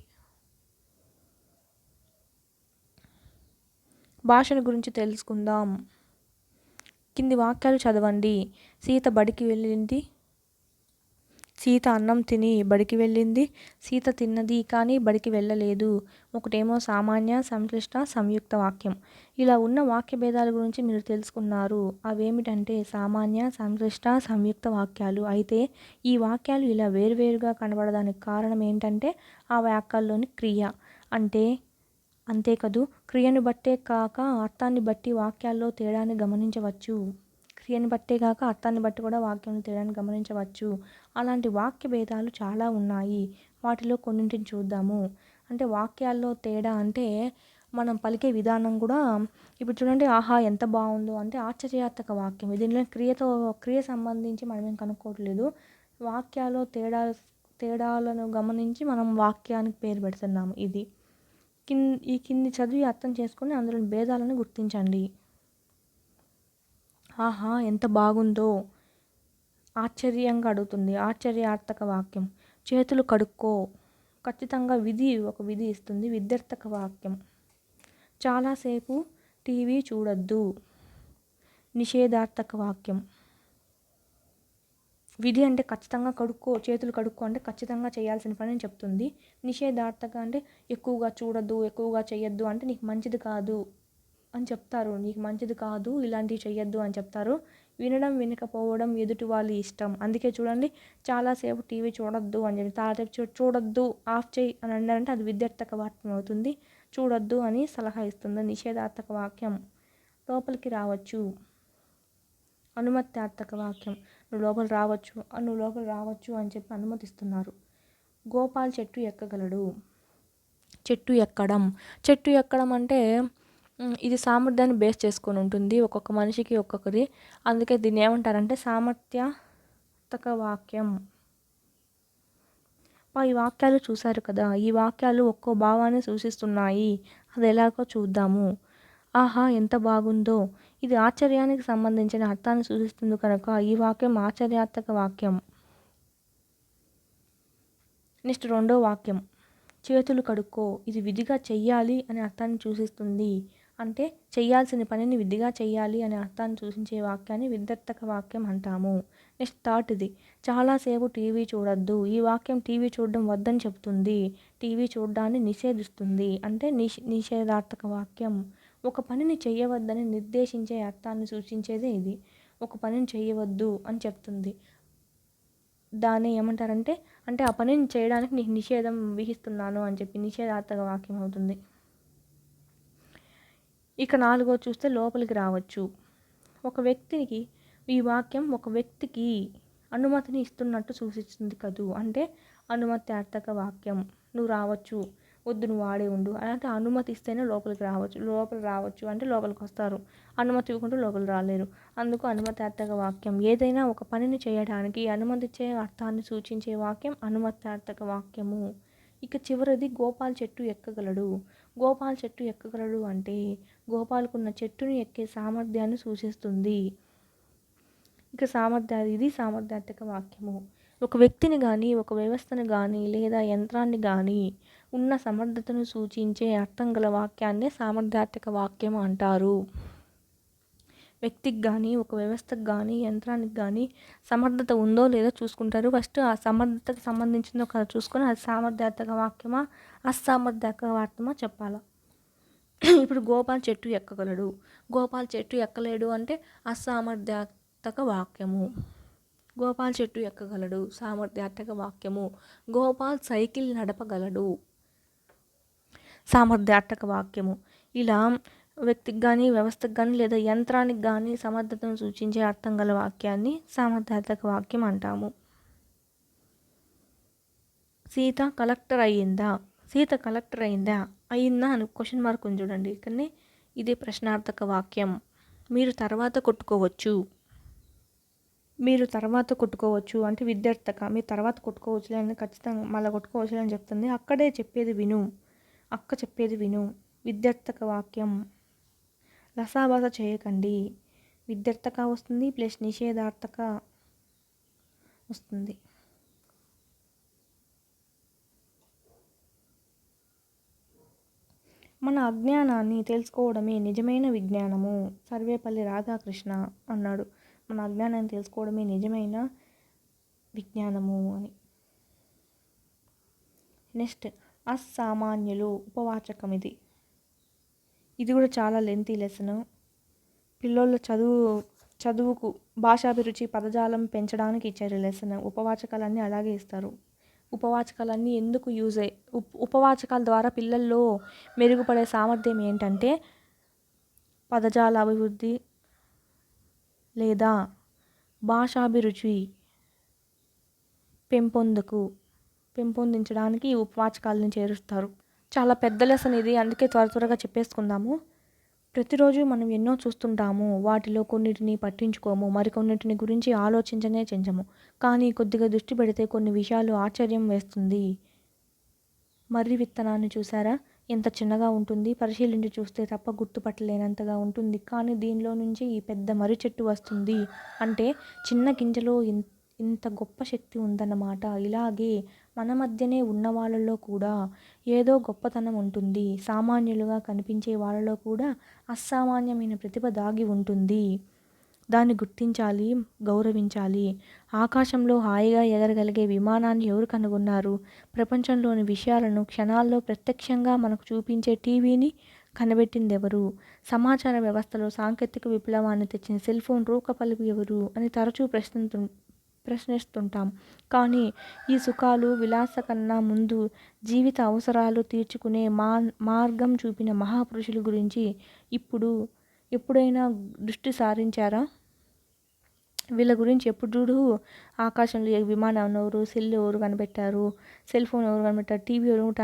భాషను గురించి తెలుసుకుందాం. కింది వాక్యాలు చదవండి. సీత బడికి వెళ్ళింది. సీత అన్నం తిని బడికి వెళ్ళింది. సీత తిన్నది కానీ బడికి వెళ్ళలేదు. ఒకటేమో సామాన్య, సంక్లిష్ట, సంయుక్త వాక్యం. ఇలా ఉన్న వాక్య భేదాల గురించి మీరు తెలుసుకున్నారు. అవేమిటంటే సామాన్య, సంక్లిష్ట, సంయుక్త వాక్యాలు. అయితే ఈ వాక్యాలు ఇలా వేరువేరుగా కనబడడానికి కారణం ఏంటంటే ఆ వాక్యాల్లోని క్రియ. అంతే కదూ. క్రియను బట్టే కాక అర్థాన్ని బట్టి వాక్యాల్లో తేడాన్ని గమనించవచ్చు. క్రియను బట్టే కాక అర్థాన్ని బట్టి కూడా వాక్యంలో తేడాన్ని గమనించవచ్చు. అలాంటి వాక్య భేదాలు చాలా ఉన్నాయి. వాటిలో కొన్నింటిని చూద్దాము. అంటే వాక్యాల్లో తేడా అంటే మనం పలికే విధానం కూడా. ఇప్పుడు చూడండి, ఆహా ఎంత బాగుందో అంటే ఆశ్చర్యార్థక వాక్యం. దీనిలో క్రియ సంబంధించి మనం ఏం కనుక్కోవట్లేదు. వాక్యాల్లో తేడాలను గమనించి మనం వాక్యానికి పేరు పెడుతున్నాము. ఇది ఈ కింది చదివి అర్థం చేసుకొని అందులోని భేదాలను గుర్తించండి. ఆహా! ఎంత బాగుందో! ఆశ్చర్యంగా అడుగుతుంది. ఆశ్చర్యార్థక వాక్యం. చేతులు కడుక్కో. ఖచ్చితంగా ఒక విధి ఇస్తుంది. విధ్యర్థక వాక్యం. చాలాసేపు టీవీ చూడొద్దు. నిషేధార్థక వాక్యం. విధి అంటే ఖచ్చితంగా చేతులు కడుక్కో అంటే ఖచ్చితంగా చేయాల్సిన పని అని చెప్తుంది. నిషేధార్థక అంటే ఎక్కువగా చూడొద్దు, ఎక్కువగా చేయొద్దు అంటే నీకు మంచిది కాదు అని చెప్తారు. నీకు మంచిది కాదు, ఇలాంటివి చెయ్యొద్దు అని చెప్తారు. వినడం, వినకపోవడం ఎదుటి వాళ్ళ ఇష్టం. అందుకే చూడండి, చాలాసేపు టీవీ చూడొద్దు అని చెప్పి చాలాసేపు చూడొద్దు, ఆఫ్ చేయి అని అన్నారంటే అది విధ్యర్థక వాక్యం అవుతుంది. చూడొద్దు అని సలహా ఇస్తుంది. నిషేధార్థక వాక్యం. లోపలికి రావచ్చు. అనుమత్యార్థక వాక్యం. నువ్వు లోపల రావచ్చు అని చెప్పి అనుమతిస్తున్నారు. గోపాల్ చెట్టు ఎక్కగలడు. చెట్టు ఎక్కడం అంటే ఇది సామర్థ్యాన్ని బేస్ చేసుకొని ఉంటుంది. ఒక్కొక్క మనిషికి ఒక్కొక్కది. అందుకే దీన్ని ఏమంటారంటే సామర్థ్యార్థక వాక్యం. ఈ వాక్యాలు చూశారు కదా, ఈ వాక్యాలు ఒక్కో భావాన్ని సూచిస్తున్నాయి. అది ఎలాగో చూద్దాము. ఆహా! ఎంత బాగుందో! ఇది ఆశ్చర్యానికి సంబంధించిన అర్థాన్ని సూచిస్తుంది కనుక ఈ వాక్యం ఆశ్చర్యార్థక వాక్యం. నెక్స్ట్ రెండో వాక్యం. చేతులు కడుక్కో. ఇది విధిగా చెయ్యాలి అనే అర్థాన్ని సూచిస్తుంది. అంటే చేయాల్సిన పనిని విధిగా చెయ్యాలి అనే అర్థాన్ని సూచించే వాక్యాన్ని విధ్యర్థక వాక్యం అంటాము. నెక్స్ట్ థర్డ్ది. చాలాసేపు టీవీ చూడొద్దు. ఈ వాక్యం టీవీ చూడడం వద్దని చెప్తుంది. టీవీ చూడడాన్ని నిషేధిస్తుంది. అంటే నిషేధార్థక వాక్యం. ఒక పనిని చెయ్యవద్దని నిర్దేశించే అర్థాన్ని సూచించేదే ఇది. ఒక పనిని చెయ్యవద్దు అని చెప్తుంది. దాన్ని ఏమంటారంటే అంటే ఆ పనిని చేయడానికి నీకు నిషేధం విహిస్తున్నాను అని చెప్పి నిషేధార్థక వాక్యం అవుతుంది. ఇక 4 చూస్తే లోపలికి రావచ్చు. ఈ వాక్యం ఒక వ్యక్తికి అనుమతిని ఇస్తున్నట్టు సూచిస్తుంది కదూ. అంటే అనుమత్యార్థక వాక్యం. నువ్వు రావచ్చు, వద్దు నువ్వు ఆడే ఉండు అంటే అనుమతి ఇస్తేనే లోపల రావచ్చు అంటే లోపలికి వస్తారు. అనుమతి ఇవ్వకుండా లోపల రాలేరు. అందుకు అనుమత్యార్థక వాక్యం. ఏదైనా ఒక పనిని చేయడానికి అనుమతిచ్చే అర్థాన్ని సూచించే వాక్యం అనుమత్యార్థక వాక్యము. ఇక చివరిది గోపాల్ చెట్టు ఎక్కగలడు. గోపాల్ చెట్టు ఎక్కగలడు అంటే గోపాల్కున్న చెట్టుని ఎక్కే సామర్థ్యాన్ని సూచిస్తుంది. ఇక ఇది సామర్థ్యార్థక వాక్యము. ఒక వ్యక్తిని కానీ, ఒక వ్యవస్థను కానీ లేదా యంత్రాన్ని కానీ ఉన్న సమర్థతను సూచించే అర్థం గల వాక్యాన్నే సామర్థ్యార్థక వాక్యం అంటారు. వ్యక్తికి కానీ, ఒక వ్యవస్థకు కానీ, యంత్రానికి కానీ సమర్థత ఉందో లేదో చూసుకుంటారు. ఫస్ట్ ఆ సమర్థతకు సంబంధించిందో కదా చూసుకొని అది సామర్థ్యార్థక వాక్యమా, అసామర్థ్యార్థక వాక్యమా చెప్పాలా. ఇప్పుడు గోపాల్ చెట్టు ఎక్కగలడు. గోపాల్ చెట్టు ఎక్కలేడు అంటే అసామర్థ్యార్థక వాక్యము. గోపాల్ చెట్టు ఎక్కగలడు సామర్థ్యార్థక వాక్యము. గోపాల్ సైకిల్ నడపగలడు సామర్థ్యార్థక వాక్యము. ఇలా వ్యక్తికి కానీ, వ్యవస్థకు కానీ లేదా యంత్రానికి కానీ సమర్థతను సూచించే అర్థం గల వాక్యాన్ని సామర్థ్యార్థక వాక్యం అంటాము. సీత కలెక్టర్ అయ్యిందా అయిందా అని క్వశ్చన్ మార్క్ ఉంది చూడండి. ఇక్కడనే ఇదే ప్రశ్నార్థక వాక్యం. మీరు తర్వాత కొట్టుకోవచ్చు అంటే విధ్యర్థక. మీరు తర్వాత కొట్టుకోవచ్చులే అని ఖచ్చితంగా మళ్ళీ కొట్టుకోవచ్చులే అని చెప్తుంది. అక్క చెప్పేది విను విధ్యర్థక వాక్యం. రసాభాస చేయకండి. విధ్యర్థక వస్తుంది ప్లస్ నిషేధార్థక వస్తుంది. మన అజ్ఞానాన్ని తెలుసుకోవడమే నిజమైన విజ్ఞానము. సర్వేపల్లి రాధాకృష్ణ అన్నాడు. మన అజ్ఞానాన్ని తెలుసుకోవడమే నిజమైన విజ్ఞానము అని. నెక్స్ట్ అసామాన్యులు ఉపవాచకం. ఇది కూడా చాలా లెంతీ లెసన్. పిల్లోళ్ళ చదువుకు భాషాభిరుచి పదజాలం పెంచడానికి ఇచ్చారు లెసన్. ఉపవాచకాలన్నీ అలాగే ఇస్తారు. ఉపవాచకాలన్నీ ఎందుకు ఉపవాచకాల ద్వారా పిల్లల్లో మెరుగుపడే సామర్థ్యం ఏంటంటే పదజాల అభివృద్ధి లేదా భాషాభిరుచి పెంపొందించడానికి ఈ ఉపవాచకాలను చేరుస్తారు. చాలా పెద్ద లెసన్ ఇది, అందుకే త్వరగా చెప్పేసుకుందాము. ప్రతిరోజు మనం ఎన్నో చూస్తుంటాము. వాటిలో కొన్నిటిని పట్టించుకోము, మరికొన్నిటిని గురించి ఆలోచించనే చెంచము. కానీ కొద్దిగా దృష్టి పెడితే కొన్ని విషయాలు ఆశ్చర్యం వేస్తుంది. మర్రి విత్తనాన్ని చూసారా? ఎంత చిన్నగా ఉంటుంది, పరిశీలించి చూస్తే తప్ప గుర్తుపట్టలేనంతగా ఉంటుంది. కానీ దీనిలో నుంచి ఈ పెద్ద మర్రి చెట్టు వస్తుంది అంటే చిన్న గింజలో ఇంత గొప్ప శక్తి ఉందన్నమాట. ఇలాగే మన మధ్యనే ఉన్న వాళ్ళలో కూడా ఏదో గొప్పతనం ఉంటుంది. సామాన్యులుగా కనిపించే వాళ్ళలో కూడా అసామాన్యమైన ప్రతిభ దాగి ఉంటుంది. దాన్ని గుర్తించాలి, గౌరవించాలి. ఆకాశంలో హాయిగా ఎగరగలిగే విమానాన్ని ఎవరు కనుగొన్నారు? ప్రపంచంలోని విషయాలను క్షణాల్లో ప్రత్యక్షంగా మనకు చూపించే టీవీని కనిపెట్టిందెవరు? సమాచార వ్యవస్థలో సాంకేతిక విప్లవాన్ని తెచ్చిన సెల్ ఫోన్ రూపకల్పి ఎవరు అని తరచూ ప్రశ్నిస్తుంటాం. కానీ ఈ సుఖాలు, విలాస కన్నా ముందు జీవిత అవసరాలు తీర్చుకునే మార్గం చూపిన మహాపురుషుల గురించి ఎప్పుడైనా దృష్టి సారించారా? వీళ్ళ గురించి ఎప్పుడు ఆకాశంలో విమానం ఎవరు, సెల్ ఎవరు కనిపెట్టారు, సెల్ ఫోన్ ఎవరు కనిపెట్టారు, టీవీ ఎవరు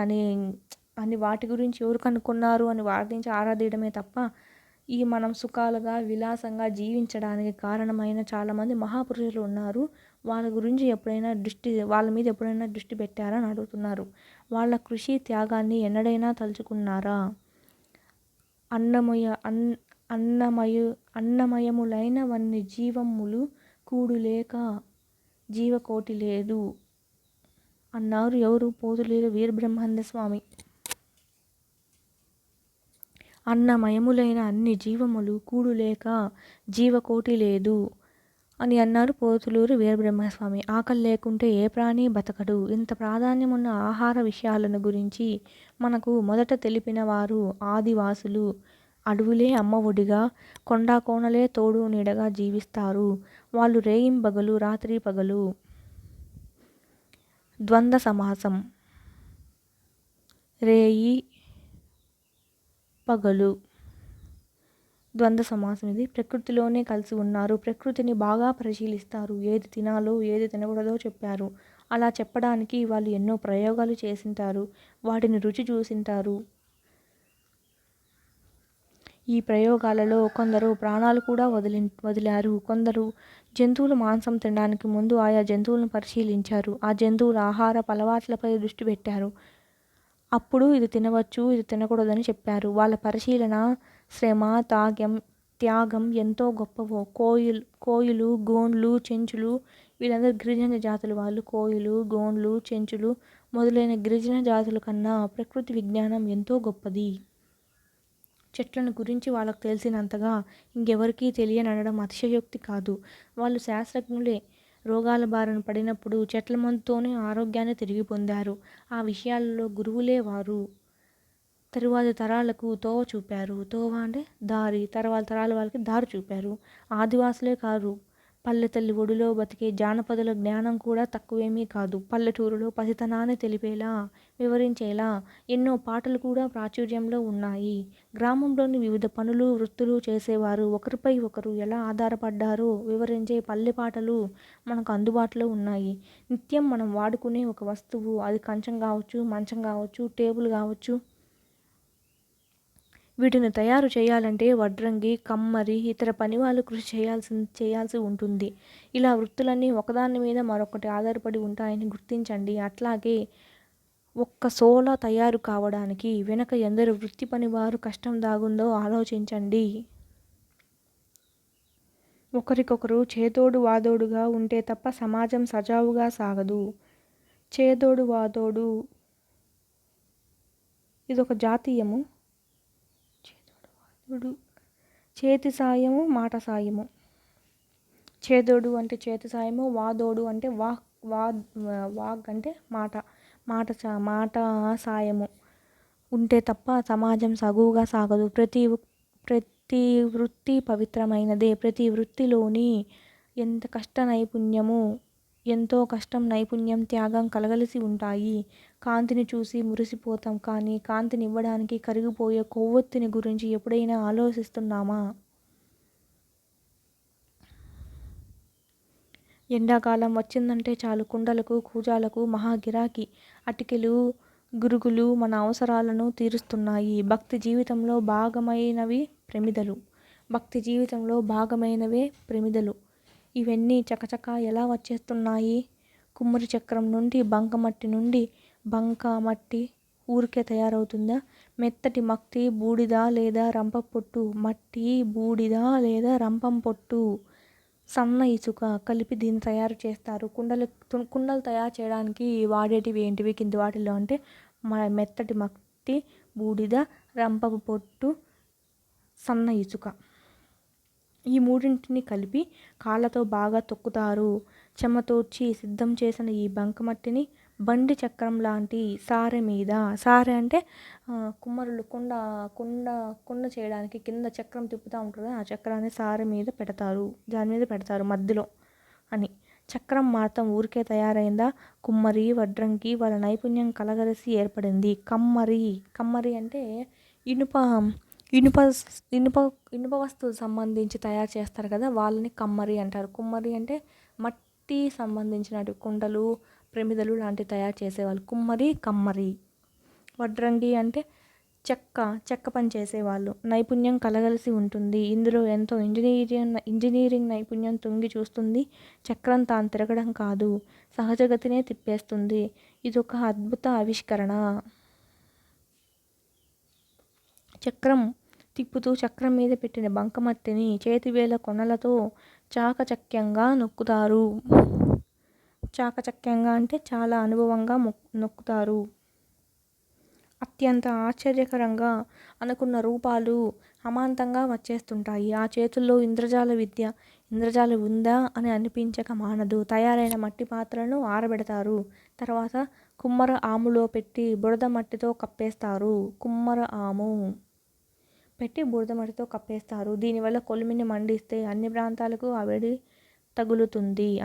అని వాటి గురించి ఎవరు కనుక్కున్నారు అని వాదించి ఆరాధీయడమే తప్ప మనం సుఖాలుగా విలాసంగా జీవించడానికి కారణమైన చాలామంది మహాపురుషులు ఉన్నారు. వాళ్ళ మీద ఎప్పుడైనా దృష్టి పెట్టారా అని అడుగుతున్నారు. వాళ్ళ కృషి త్యాగాన్ని ఎన్నడైనా తలుచుకున్నారా? అన్నమయములైన వన్ని జీవములు కూడులేక జీవకోటి లేదు అన్నారు ఎవరు? పోతులూరి వీరబ్రహ్మేంద్ర స్వామి. అన్నమయములైన అన్ని జీవములు కూడులేక జీవకోటి లేదు అని అన్నారు పోతులూరి వీరబ్రహ్మస్వామి. ఆకలి లేకుంటే ఏ ప్రాణి బతకడు. ఇంత ప్రాధాన్యమున్న ఆహార విషయాలను గురించి మనకు మొదట తెలిపిన వారు ఆదివాసులు. అడవులే అమ్మ ఒడిగా, కొండా కోనలే తోడు నీడగా జీవిస్తారు. వాళ్ళు రేయింబగలు, రాత్రి పగలు. ద్వంద్వ సమాసం. రేయి పగలు ద్వంద్వ సమాసం. ఇది ప్రకృతిలోనే కలిసి ఉన్నారు. ప్రకృతిని బాగా పరిశీలిస్తారు. ఏది తినాలో ఏది తినకూడదో చెప్పారు. అలా చెప్పడానికి వాళ్ళు ఎన్నో ప్రయోగాలు చేసింటారు. వాటిని రుచి చూసింటారు. ఈ ప్రయోగాలలో కొందరు ప్రాణాలు కూడా వదిలారు. కొందరు జంతువుల మాంసం తినడానికి ముందు ఆయా జంతువులను పరిశీలించారు. ఆ జంతువుల ఆహారపు అలవాట్లపై దృష్టి పెట్టారు. అప్పుడు ఇది తినవచ్చు, ఇది తినకూడదని చెప్పారు. వాళ్ళ పరిశీలన, శ్రమ, త్యాగం ఎంతో గొప్పవో. కోయిలు, గోండ్లు, చెంచులు వీళ్ళందరూ గిరిజన జాతుల వాళ్ళు. కోయిలు, గోండ్లు, చెంచులు మొదలైన గిరిజన జాతుల కన్నా ప్రకృతి విజ్ఞానం ఎంతో గొప్పది. చెట్లను గురించి వాళ్ళకు తెలిసినంతగా ఇంకెవరికీ తెలియననడం అతిశయోక్తి కాదు. వాళ్ళు శాస్త్రజ్ఞులే. రోగాల బారిన పడినప్పుడు చెట్ల మందుతోనే ఆరోగ్యాన్ని తిరిగి పొందారు. ఆ విషయాలలో గురువులే వారు. తరువాతి తరాలకు తోవ చూపారు. తోవ అంటే దారి. తర్వాత తరాల వాళ్ళకి దారి చూపారు. ఆదివాసులే కాదు, పల్లె తల్లి ఒడిలో బతికే జానపదుల జ్ఞానం కూడా తక్కువేమీ కాదు. పల్లెటూరులో పసితనాన్ని తెలిపేలా, వివరించేలా ఎన్నో పాటలు కూడా ప్రాచుర్యంలో ఉన్నాయి. గ్రామంలోని వివిధ పనులు, వృత్తులు చేసేవారు ఒకరిపై ఒకరు ఎలా ఆధారపడ్డారో వివరించే పల్లె పాటలు మనకు అందుబాటులో ఉన్నాయి. నిత్యం మనం వాడుకునే ఒక వస్తువు, అది కంచం కావచ్చు, మంచం కావచ్చు, టేబుల్ కావచ్చు. వీటిని తయారు చేయాలంటే వడ్రంగి, కమ్మరి, ఇతర పనివాళ్ళు కృషి చేయాల్సి ఉంటుంది. ఇలా వృత్తులన్నీ ఒకదాని మీద మరొకటి ఆధారపడి ఉంటాయని గుర్తించండి. అట్లాగే ఒక్క సోలా తయారు కావడానికి వెనక ఎందరు వృత్తి పనివారు కష్టం దాగుందో ఆలోచించండి. ఒకరికొకరు చేదోడు వాదోడుగా ఉంటే తప్ప సమాజం సజావుగా సాగదు. చేదోడు వాదోడు ఇదొక జాతీయము. చేతి సాయము, మాట సాయము. చేదోడు అంటే చేతి సాయము, వాదోడు అంటే వాగ్ అంటే మాట సాయము ఉంటే తప్ప సమాజం సగువుగా సాగదు. ప్రతి వృత్తి పవిత్రమైనదే. ప్రతి వృత్తిలోని ఎంతో కష్టం, నైపుణ్యం, త్యాగం కలగలిసి ఉంటాయి. కాంతిని చూసి మురిసిపోతాం, కానీ కాంతిని ఇవ్వడానికి కరిగిపోయే కొవ్వొత్తిని గురించి ఎప్పుడైనా ఆలోచిస్తున్నామా? ఎండాకాలం వచ్చిందంటే చాలు కుండలకు, కూజాలకు మహా గిరాకీ. అటికెలు, గురుగులు మన అవసరాలను తీరుస్తున్నాయి. భక్తి జీవితంలో భాగమైనవే ప్రమిదలు. ఇవన్నీ చకచకా ఎలా వచ్చేస్తున్నాయి? కుమ్మరి చక్రం నుండి బంక మట్టి ఊరికే తయారవుతుందా? మెత్తటి మట్టి, బూడిద లేదా రంపం పొట్టు. మట్టి, బూడిద లేదా రంపం పొట్టు, సన్న ఇసుక కలిపి దీన్ని తయారు చేస్తారు. కుండలు తయారు చేయడానికి వాడేటివి ఏంటివి కింది వాటిల్లో అంటే మెత్తటి మట్టి, బూడిద, రంపపు పొట్టు, సన్న ఇసుక. ఈ మూడింటిని కలిపి కాళ్ళతో బాగా తొక్కుతారు. చెమటోడ్చి సిద్ధం చేసిన ఈ బంకమట్టిని బండి చక్రం లాంటి సారె మీద, సారె అంటే కుమ్మరులు కుండ చేయడానికి కింద చక్రం తిప్పుతూ ఉంటారు కదా, ఆ చక్రాన్ని సారె మీద పెడతారు, దాని మీద పెడతారు మధ్యలో అని. చక్రం మాత్రం ఊరికే తయారైందా? కుమ్మరి, వడ్రంగి వాళ్ళ నైపుణ్యం కలగలిసి ఏర్పడింది కమ్మరి అంటే ఇనుప ఇనుప ఇనుప ఇనుప వస్తువులు సంబంధించి తయారు చేస్తారు కదా, వాళ్ళని కమ్మరి అంటారు. కుమ్మరి అంటే మట్టి సంబంధించిన కుండలు, ప్రమిదలు లాంటివి తయారు చేసేవాళ్ళు కమ్మరి. వడ్రంగి అంటే చెక్క పని చేసేవాళ్ళు. నైపుణ్యం కలగలిసి ఉంటుంది. ఇందులో ఎంతో ఇంజనీరింగ్ నైపుణ్యం తొంగి చూస్తుంది. చక్రం తాను తిరగడం కాదు, సహజగతినే తిప్పేస్తుంది. ఇదొక అద్భుత ఆవిష్కరణ. చక్రం తిప్పుతూ చక్రం మీద పెట్టిన బంకమట్టిని చేతివేళ్ల కొనలతో చాకచక్యంగా నొక్కుతారు. చాకచక్యంగా అంటే చాలా అనుభవంగా నొక్కుతారు. అత్యంత ఆశ్చర్యకరంగా అనుకున్న రూపాలు అమాంతంగా వచ్చేస్తుంటాయి. ఆ చేతుల్లో ఇంద్రజాల ఉందా అని అనిపించక మానదు. తయారైన మట్టి పాత్రలను ఆరబెడతారు. తర్వాత కుమ్మర ఆములో పెట్టి బురద మట్టితో కప్పేస్తారు. దీనివల్ల కొలిమిని మండిస్తే అన్ని ప్రాంతాలకు ఆ వేడి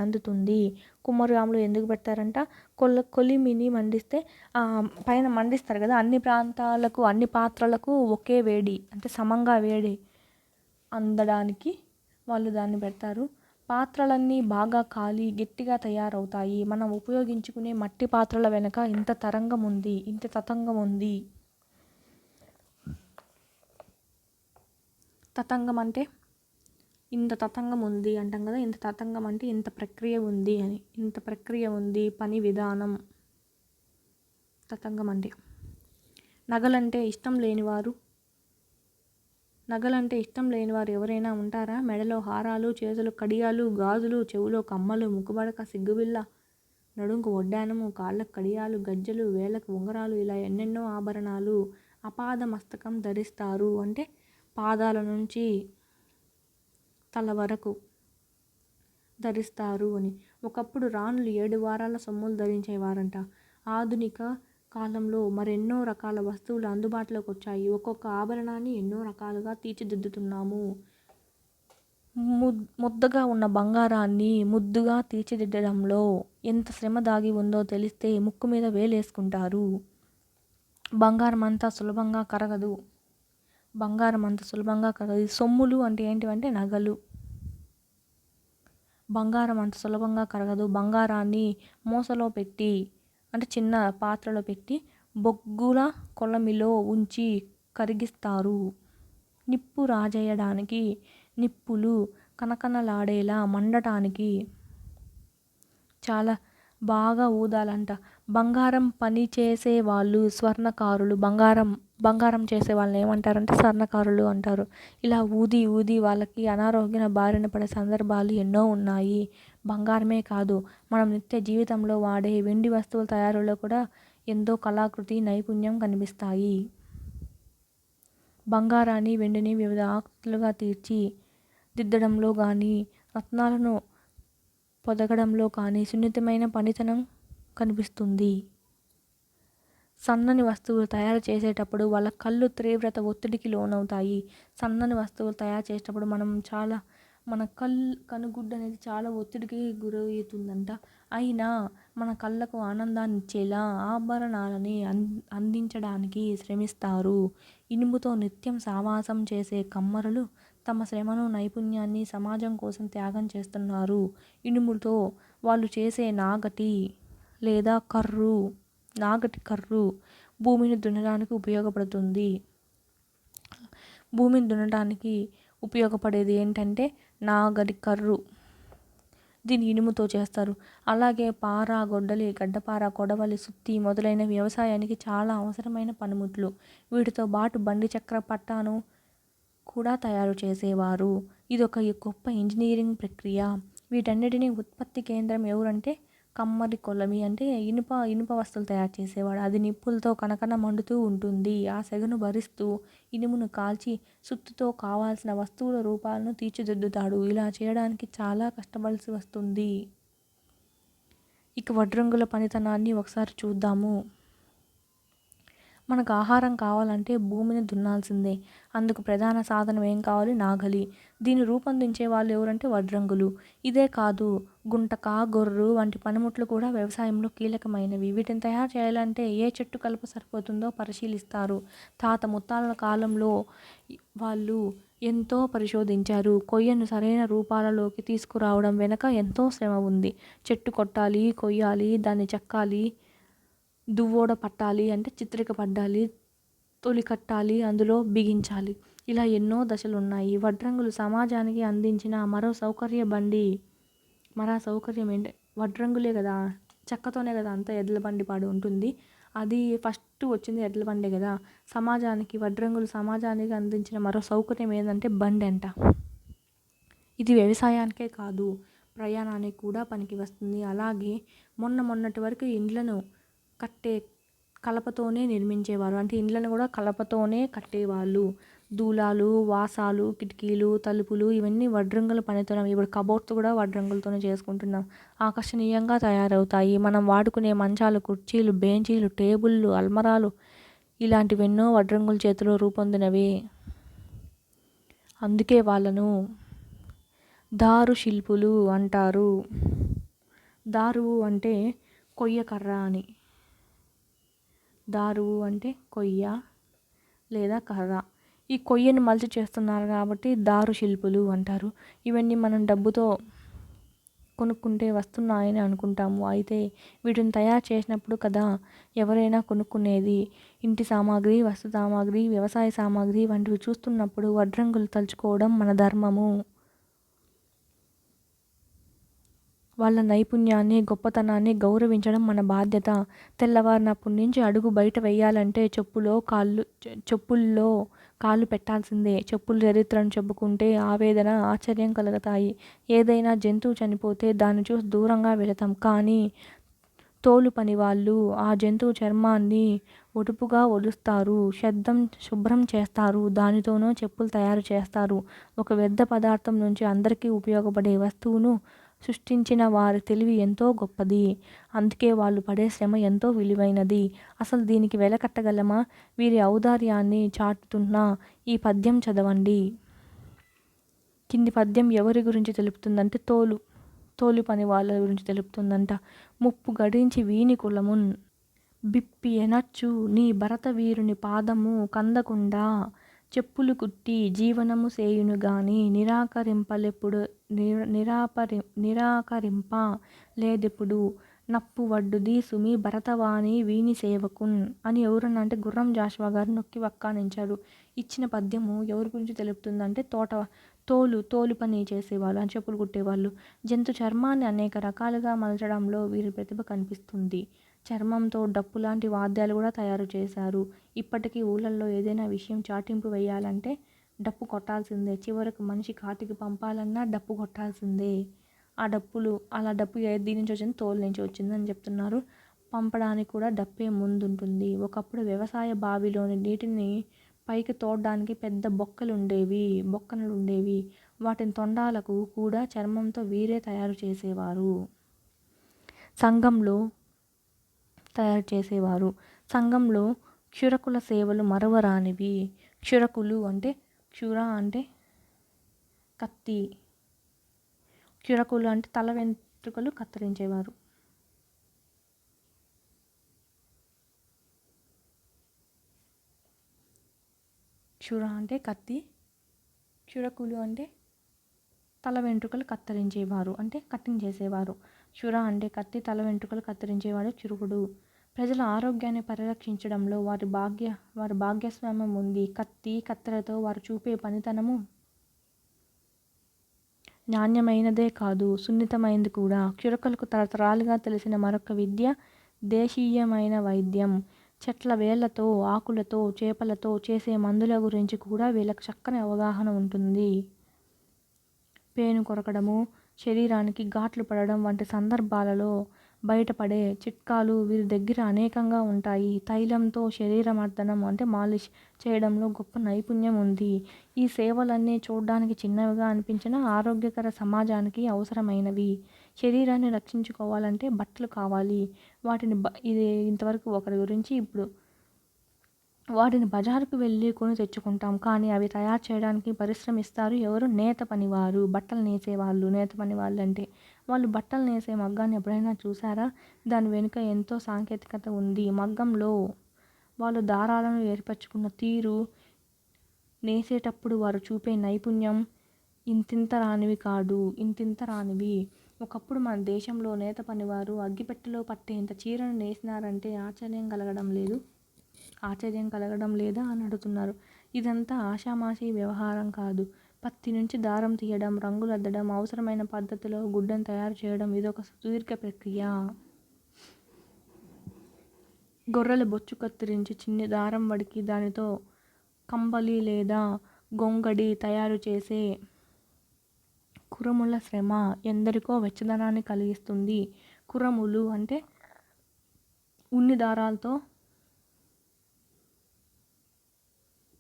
అందుతుంది. కుమ్మరి ఆములు ఎందుకు పెడతారంట? కొలిమిని మండిస్తే పైన మండిస్తారు కదా, అన్ని ప్రాంతాలకు అన్ని పాత్రలకు ఒకే వేడి అంటే సమంగా వేడి అందడానికి వాళ్ళు దాన్ని పెడతారు. పాత్రలన్నీ బాగా కాలి గట్టిగా తయారవుతాయి. మనం ఉపయోగించుకునే మట్టి పాత్రల వెనక ఇంత తతంగం ఉంది. తతంగం అంటే ఇంత తతంగం ఉంది అంటాం కదా, ఇంత తతంగం అంటే ఇంత ప్రక్రియ ఉంది అని. ఇంత ప్రక్రియ ఉంది, పని విధానం తతంగం అంటే. నగలంటే ఇష్టం లేనివారు ఎవరైనా ఉంటారా? మెడలో హారాలు, చేతులు కడియాలు, గాజులు, చెవులో కమ్మలు, ముక్కుబడక, సిగ్గుబిళ్ళ, నడుంకు వడ్డానము, కాళ్ళకు కడియాలు, గజ్జెలు, వేళ్ళకు ఉంగరాలు, ఇలా ఎన్నెన్నో ఆభరణాలు అపాద మస్తకం ధరిస్తారు. అంటే పాదాల నుంచి తల వరకు ధరిస్తారు అని. ఒకప్పుడు రాణులు 7 వారాల సొమ్ములు ధరించేవారంట. ఆధునిక కాలంలో మరెన్నో రకాల వస్తువులు అందుబాటులోకి వచ్చాయి. ఒక్కొక్క ఆభరణాన్ని ఎన్నో రకాలుగా తీర్చిదిద్దుతున్నాము. ముద్దగా ఉన్న బంగారాన్ని ముద్దుగా తీర్చిదిద్దడంలో ఎంత శ్రమ దాగి ఉందో తెలిస్తే ముక్కు మీద వేలేసుకుంటారు. బంగారం అంత సులభంగా కరగదు. సొమ్ములు అంటే ఏంటివంటే నగలు. బంగారం అంత సులభంగా కరగదు. బంగారాన్ని మూసలో పెట్టి అంటే చిన్న పాత్రలో పెట్టి బొగ్గుల కొలమిలో ఉంచి కరిగిస్తారు. నిప్పు రాజేయడానికి, నిప్పులు కనకనలాడేలా మండటానికి చాలా బాగా ఊదాలంట. బంగారం పని చేసే వాళ్ళు స్వర్ణకారులు. బంగారం చేసే వాళ్ళని ఏమంటారంటే స్వర్ణకారులు అంటారు. ఇలా ఊది వాళ్ళకి అనారోగ్య బారిన పడే సందర్భాలు ఎన్నో ఉన్నాయి. బంగారమే కాదు, మనం నిత్య జీవితంలో వాడే వెండి వస్తువుల తయారీలో కూడా ఎంతో కళాకృతి, నైపుణ్యం కనిపిస్తాయి. బంగారాన్ని, వెండిని వివిధ ఆకృతులుగా తీర్చి దిద్దడంలో కానీ, రత్నాలను పొదగడంలో కానీ సున్నితమైన పనితనం కనిపిస్తుంది. సన్నని వస్తువులు తయారు చేసేటప్పుడు వాళ్ళ కళ్ళు తీవ్రత ఒత్తిడికి లోనవుతాయి. సన్నని వస్తువులు తయారు చేసేటప్పుడు మన కనుగుడ్డు అనేది చాలా ఒత్తిడికి గురవుతుందంట. అయినా మన కళ్ళకు ఆనందాన్ని ఇచ్చేలా ఆభరణాలని అందించడానికి శ్రమిస్తారు. ఇనుముతో నిత్యం సావాసం చేసే కమ్మరులు తమ శ్రమను, నైపుణ్యాన్ని సమాజం కోసం త్యాగం చేస్తున్నారు. ఇనుముతో వాళ్ళు చేసే నాగటి లేదా కర్రు భూమిని దున్నడానికి ఉపయోగపడుతుంది. భూమిని దున్నడానికి ఉపయోగపడేది ఏంటంటే నాగటి కర్రు. దీన్ని ఇనుముతో చేస్తారు. అలాగే పార, గొడ్డలి, గడ్డపార, కొడవలి, సుత్తి మొదలైన వ్యవసాయానికి చాలా అవసరమైన పనిముట్లు. వీటితో పాటు బండి చక్ర పట్టాను కూడా తయారు చేసేవారు. ఇదొక గొప్ప ఇంజనీరింగ్ ప్రక్రియ. వీటన్నిటినీ ఉత్పత్తి కేంద్రం ఎవరంటే కమ్మరి కొలమి, అంటే ఇనుప వస్తువులు తయారు చేసేవాడు. అది నిప్పులతో కనకన మండుతూ ఉంటుంది. ఆ సెగను భరిస్తూ ఇనుమును కాల్చి సుత్తుతో కావాల్సిన వస్తువుల రూపాలను తీర్చిదిద్దుతాడు. ఇలా చేయడానికి చాలా కష్టపడాల్సి వస్తుంది. ఇక వడ్రంగుల పనితనాన్ని ఒకసారి చూద్దాము. మనకు ఆహారం కావాలంటే భూమిని దున్నాల్సిందే. అందుకు ప్రధాన సాధనం ఏం కావాలి? నాగలి. దీన్ని రూపొందించే వాళ్ళు ఎవరంటే వడ్రంగులు. ఇదే కాదు, గుంటక, గొర్రు వంటి పనిముట్లు కూడా వ్యవసాయంలో కీలకమైనవి. వీటిని తయారు చేయాలంటే ఏ చెట్టు కలప సరిపోతుందో పరిశీలిస్తారు. తాత ముత్తాతల కాలంలో వాళ్ళు ఎంతో పరిశోధించారు. కొయ్యను సరైన రూపాలలోకి తీసుకురావడం వెనక ఎంతో శ్రమ ఉంది. చెట్టు కొట్టాలి, కొయ్యాలి, దాన్ని చెక్కాలి, దువ్వోడ పట్టాలి, అంటే చిత్రిక పడ్డాలి, తొలి కట్టాలి, అందులో బిగించాలి. ఇలా ఎన్నో దశలు ఉన్నాయి. వడ్రంగులు సమాజానికి అందించిన మరో సౌకర్యం ఏంటి? వడ్రంగులే కదా, చెక్కతోనే కదా అంత ఎడ్ల బండి పాడు ఉంటుంది. అది ఫస్ట్ వచ్చింది ఎడ్ల బండే కదా. వడ్రంగులు సమాజానికి అందించిన మరో సౌకర్యం ఏంటంటే బండి అంట. ఇది వ్యవసాయానికే కాదు, ప్రయాణానికి కూడా పనికి వస్తుంది. అలాగే మొన్నటి వరకు ఇండ్లను కలపతోనే నిర్మించేవారు. అంటే ఇండ్లను కూడా కలపతోనే కట్టేవాళ్ళు. దూలాలు, వాసాలు, కిటికీలు, తలుపులు ఇవన్నీ వడ్రంగుల పనితనం. ఇప్పుడు కబోర్డ్స్ కూడా వడ్రంగులతోనే చేసుకుంటున్నాం. ఆకర్షణీయంగా తయారవుతాయి. మనం వాడుకునే మంచాలు, కుర్చీలు, బెంచీలు, టేబుళ్ళు, అల్మరాలు ఇలాంటివెన్నో వడ్రంగుల చేతిలో రూపొందినవే. అందుకే వాళ్ళను దారు శిల్పులు అంటారు. దారువు అంటే కొయ్య కర్ర అని. దారువు అంటే కొయ్య లేదా కర్ర. ఈ కొయ్యను మలిచి చేస్తున్నారు కాబట్టి దారు శిల్పులు అంటారు. ఇవన్నీ మనం డబ్బుతో కొనుక్కుంటే వస్తున్నాయని అనుకుంటాము. అయితే వీటిని తయారు చేసినప్పుడు కదా ఎవరైనా కొనుక్కునేది. ఇంటి సామాగ్రి, వస్తు సామాగ్రి, వ్యవసాయ సామాగ్రి వంటివి చూస్తున్నప్పుడు వడ్రంగులు తలుచుకోవడం మన ధర్మము. వాళ్ళ నైపుణ్యాన్ని, గొప్పతనాన్ని గౌరవించడం మన బాధ్యత. తెల్లవారినప్పటి నుంచి అడుగు బయట వేయాలంటే చెప్పుల్లో కాళ్ళు పెట్టాల్సిందే. చెప్పుల చరిత్రను చెప్పుకుంటే ఆవేదన, ఆశ్చర్యం కలుగుతాయి. ఏదైనా జంతువు చనిపోతే దాన్ని చూసి దూరంగా వెళతాం. కానీ తోలు పని వాళ్ళు ఆ జంతువు చర్మాన్ని ఒడుపుగా ఒలుస్తారు, శుభ్రం చేస్తారు, దానితోనూ చెప్పులు తయారు చేస్తారు. ఒక వ్యర్థ పదార్థం నుంచి అందరికీ ఉపయోగపడే వస్తువును సృష్టించిన వారి తెలివి ఎంతో గొప్పది. అందుకే వాళ్ళు పడే శ్రమ ఎంతో విలువైనది. అసలు దీనికి వెల కట్టగలమా? వీరి ఔదార్యాన్ని చాటుతున్న ఈ పద్యం చదవండి. కింది పద్యం ఎవరి గురించి తెలుపుతుందంటే తోలు పని వాళ్ళ గురించి తెలుపుతుందంట. ముప్పు గడించి వీని కులమున్ బిప్పి ఎనచ్చు నీ భరత వీరుని పాదము కందకుండా చెప్పులు కుట్టి జీవనము సేయును గాని నిరాకరింప లేదెప్పుడు నప్పు వడ్డుది సుమి భరతవాణి వీని సేవకున్ అని ఎవరన్నా అంటే గుర్రం జాషువా గారు నొక్కి వక్కానించారు. ఇచ్చిన పద్యము ఎవరి గురించి తెలుపుతుందంటే తోలు పని చేసేవాళ్ళు, అని చెప్పులు కుట్టేవాళ్ళు. జంతు చర్మాన్ని అనేక రకాలుగా మలచడంలో వీరి ప్రతిభ కనిపిస్తుంది. చర్మంతో డప్పు లాంటి వాద్యాలు కూడా తయారు చేశారు. ఇప్పటికీ ఊళ్ళల్లో ఏదైనా విషయం చాటింపు వేయాలంటే డప్పు కొట్టాల్సిందే. చివరకు మనిషి కాటికి పంపాలన్నా డప్పు కొట్టాల్సిందే. ఆ డప్పు దీని నుంచి వచ్చింది? తోలు నుంచి వచ్చిందని చెప్తున్నారు. పంపడానికి కూడా డప్పే ముందుంటుంది. ఒకప్పుడు వ్యవసాయ బావిలోని నీటిని పైకి తోడడానికి పెద్ద బొక్కలు ఉండేవి. వాటిని తొండాలకు కూడా చర్మంతో వీరే తయారు చేసేవారు. సంఘంలో క్షురకుల సేవలు మరువరానివి. క్షురకులు అంటే క్షుర అంటే కత్తి. క్షురకులు అంటే తల వెంట్రుకలు కత్తిరించేవారు. క్షుర అంటే కత్తి, క్షురకులు అంటే తల వెంట్రుకలు కత్తిరించేవారు, అంటే కట్టింగ్ చేసేవారు. క్షుర అంటే కత్తి, తల వెంట్రుకలు కత్తిరించేవాడు క్షురకుడు. ప్రజల ఆరోగ్యాన్ని పరిరక్షించడంలో వారి భాగస్వామ్యం ఉంది. కత్తి, కత్తెరతో వారు చూపే పనితనము నాణ్యమైనదే కాదు, సున్నితమైనది కూడా. క్షురకులకు తరతరాలుగా తెలిసిన మరొక విద్య దేశీయమైన వైద్యం. చెట్ల వేళ్ళతో, ఆకులతో, చేపలతో చేసే మందుల గురించి కూడా వీళ్ళకి చక్కని అవగాహన ఉంటుంది. పేను కొరకడము, శరీరానికి ఘాట్లు పడడం వంటి సందర్భాలలో బయటపడే చిట్కాలు వీరి దగ్గర అనేకంగా ఉంటాయి. తైలంతో శరీరమర్దనం అంటే మాలిష్ చేయడంలో గొప్ప నైపుణ్యం ఉంది. ఈ సేవలన్నీ చూడ్డానికి చిన్నవిగా అనిపించినా ఆరోగ్యకర సమాజానికి అవసరమైనవి. శరీరాన్ని రక్షించుకోవాలంటే బట్టలు కావాలి. వాటిని ఇది ఇంతవరకు ఒకరి గురించి. ఇప్పుడు వాటిని బజారుకు వెళ్ళి కొని తెచ్చుకుంటాం. కానీ అవి తయారు చేయడానికి పరిశ్రమిస్తారు ఎవరు? నేత పనివారు, బట్టలు నేసేవాళ్ళు. నేత పనివాళ్ళు అంటే వాళ్ళు బట్టలు నేసే మగ్గాన్ని ఎప్పుడైనా చూసారా? దాని వెనుక ఎంతో సాంకేతికత ఉంది. మగ్గంలో వాళ్ళు దారాలను ఏర్పరచుకున్న తీరు, నేసేటప్పుడు వారు చూపే నైపుణ్యం ఇంతింత రానివి కాదు, ఇంతింత రానివి. ఒకప్పుడు మన దేశంలో నేత పనివారు అగ్గిపెట్టెలో పట్టేంత చీరను నేసినారంటే ఆశ్చర్యం కలగడం లేదా అని అడుగుతున్నారు. ఇదంతా ఆషామాషీ వ్యవహారం కాదు. పత్తి నుంచి దారం తీయడం, రంగులద్దడం, అవసరమైన పద్ధతిలో గుడ్డను తయారు చేయడం ఇదొక సుదీర్ఘ ప్రక్రియ. గొర్రెల బొచ్చు కత్తిరించి చిన్ని దారం వడికి దానితో కంబలి లేదా గొంగడి తయారు చేసే కురముల శ్రమ ఎందరికో వెచ్చదనాన్ని కలిగిస్తుంది. కురములు అంటే ఉన్ని దారాలతో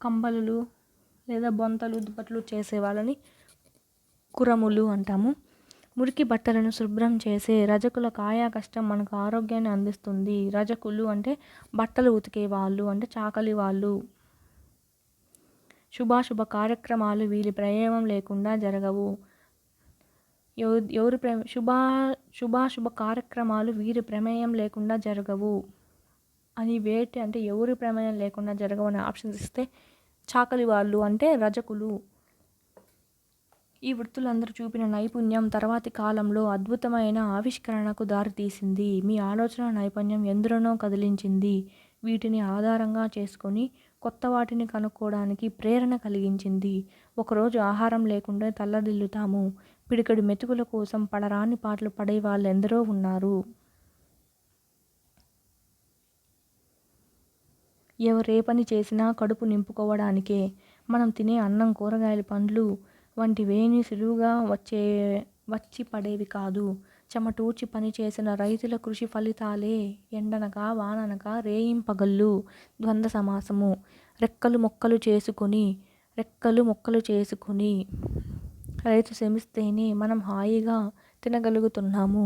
కంబలులు లేదా బొంతలు, దుప్పట్లు చేసే వాళ్ళని కురములు అంటాము. మురికి బట్టలను శుభ్రం చేసే రజకుల కాయా కష్టం మనకు ఆరోగ్యాన్ని అందిస్తుంది. రజకులు అంటే బట్టలు ఉతికే వాళ్ళు, అంటే చాకలి వాళ్ళు. శుభాశుభ కార్యక్రమాలు వీరి ప్రమేయం లేకుండా జరగవు. శుభాశుభ కార్యక్రమాలు వీరి ప్రమేయం లేకుండా జరగవు అని వేటి అంటే ఎవరి ప్రమేయం లేకుండా జరగవు అనే ఆప్షన్స్ ఇస్తే చాకలి వాళ్ళు అంటే రజకులు. ఈ వృత్తులందరూ చూపిన నైపుణ్యం తర్వాతి కాలంలో అద్భుతమైన ఆవిష్కరణకు దారితీసింది. మీ ఆలోచన నైపుణ్యం ఎందరినో కదిలించింది. వీటిని ఆధారంగా చేసుకొని కొత్త వాటిని కనుక్కోవడానికి ప్రేరణ కలిగించింది. ఒకరోజు ఆహారం లేకుండా తల్లడిల్లుతాము. పిడికెడు మెతుకుల కోసం పడరాని పాటలు పడే వాళ్ళెందరో ఉన్నారు. ఎవరే పని చేసినా కడుపు నింపుకోవడానికే. మనం తినే అన్నం, కూరగాయలు, పండ్లు వంటివేమీ సులువుగా వచ్చి పడేవి కాదు. చెమటూర్చి పని చేసిన రైతుల కృషి ఫలితాలే. ఎండనక వాననక రేయింపగళ్ళు. ద్వంద్వ సమాసము. రెక్కలు మొక్కలు చేసుకుని రైతు శ్రమిస్తేనే మనం హాయిగా తినగలుగుతున్నాము.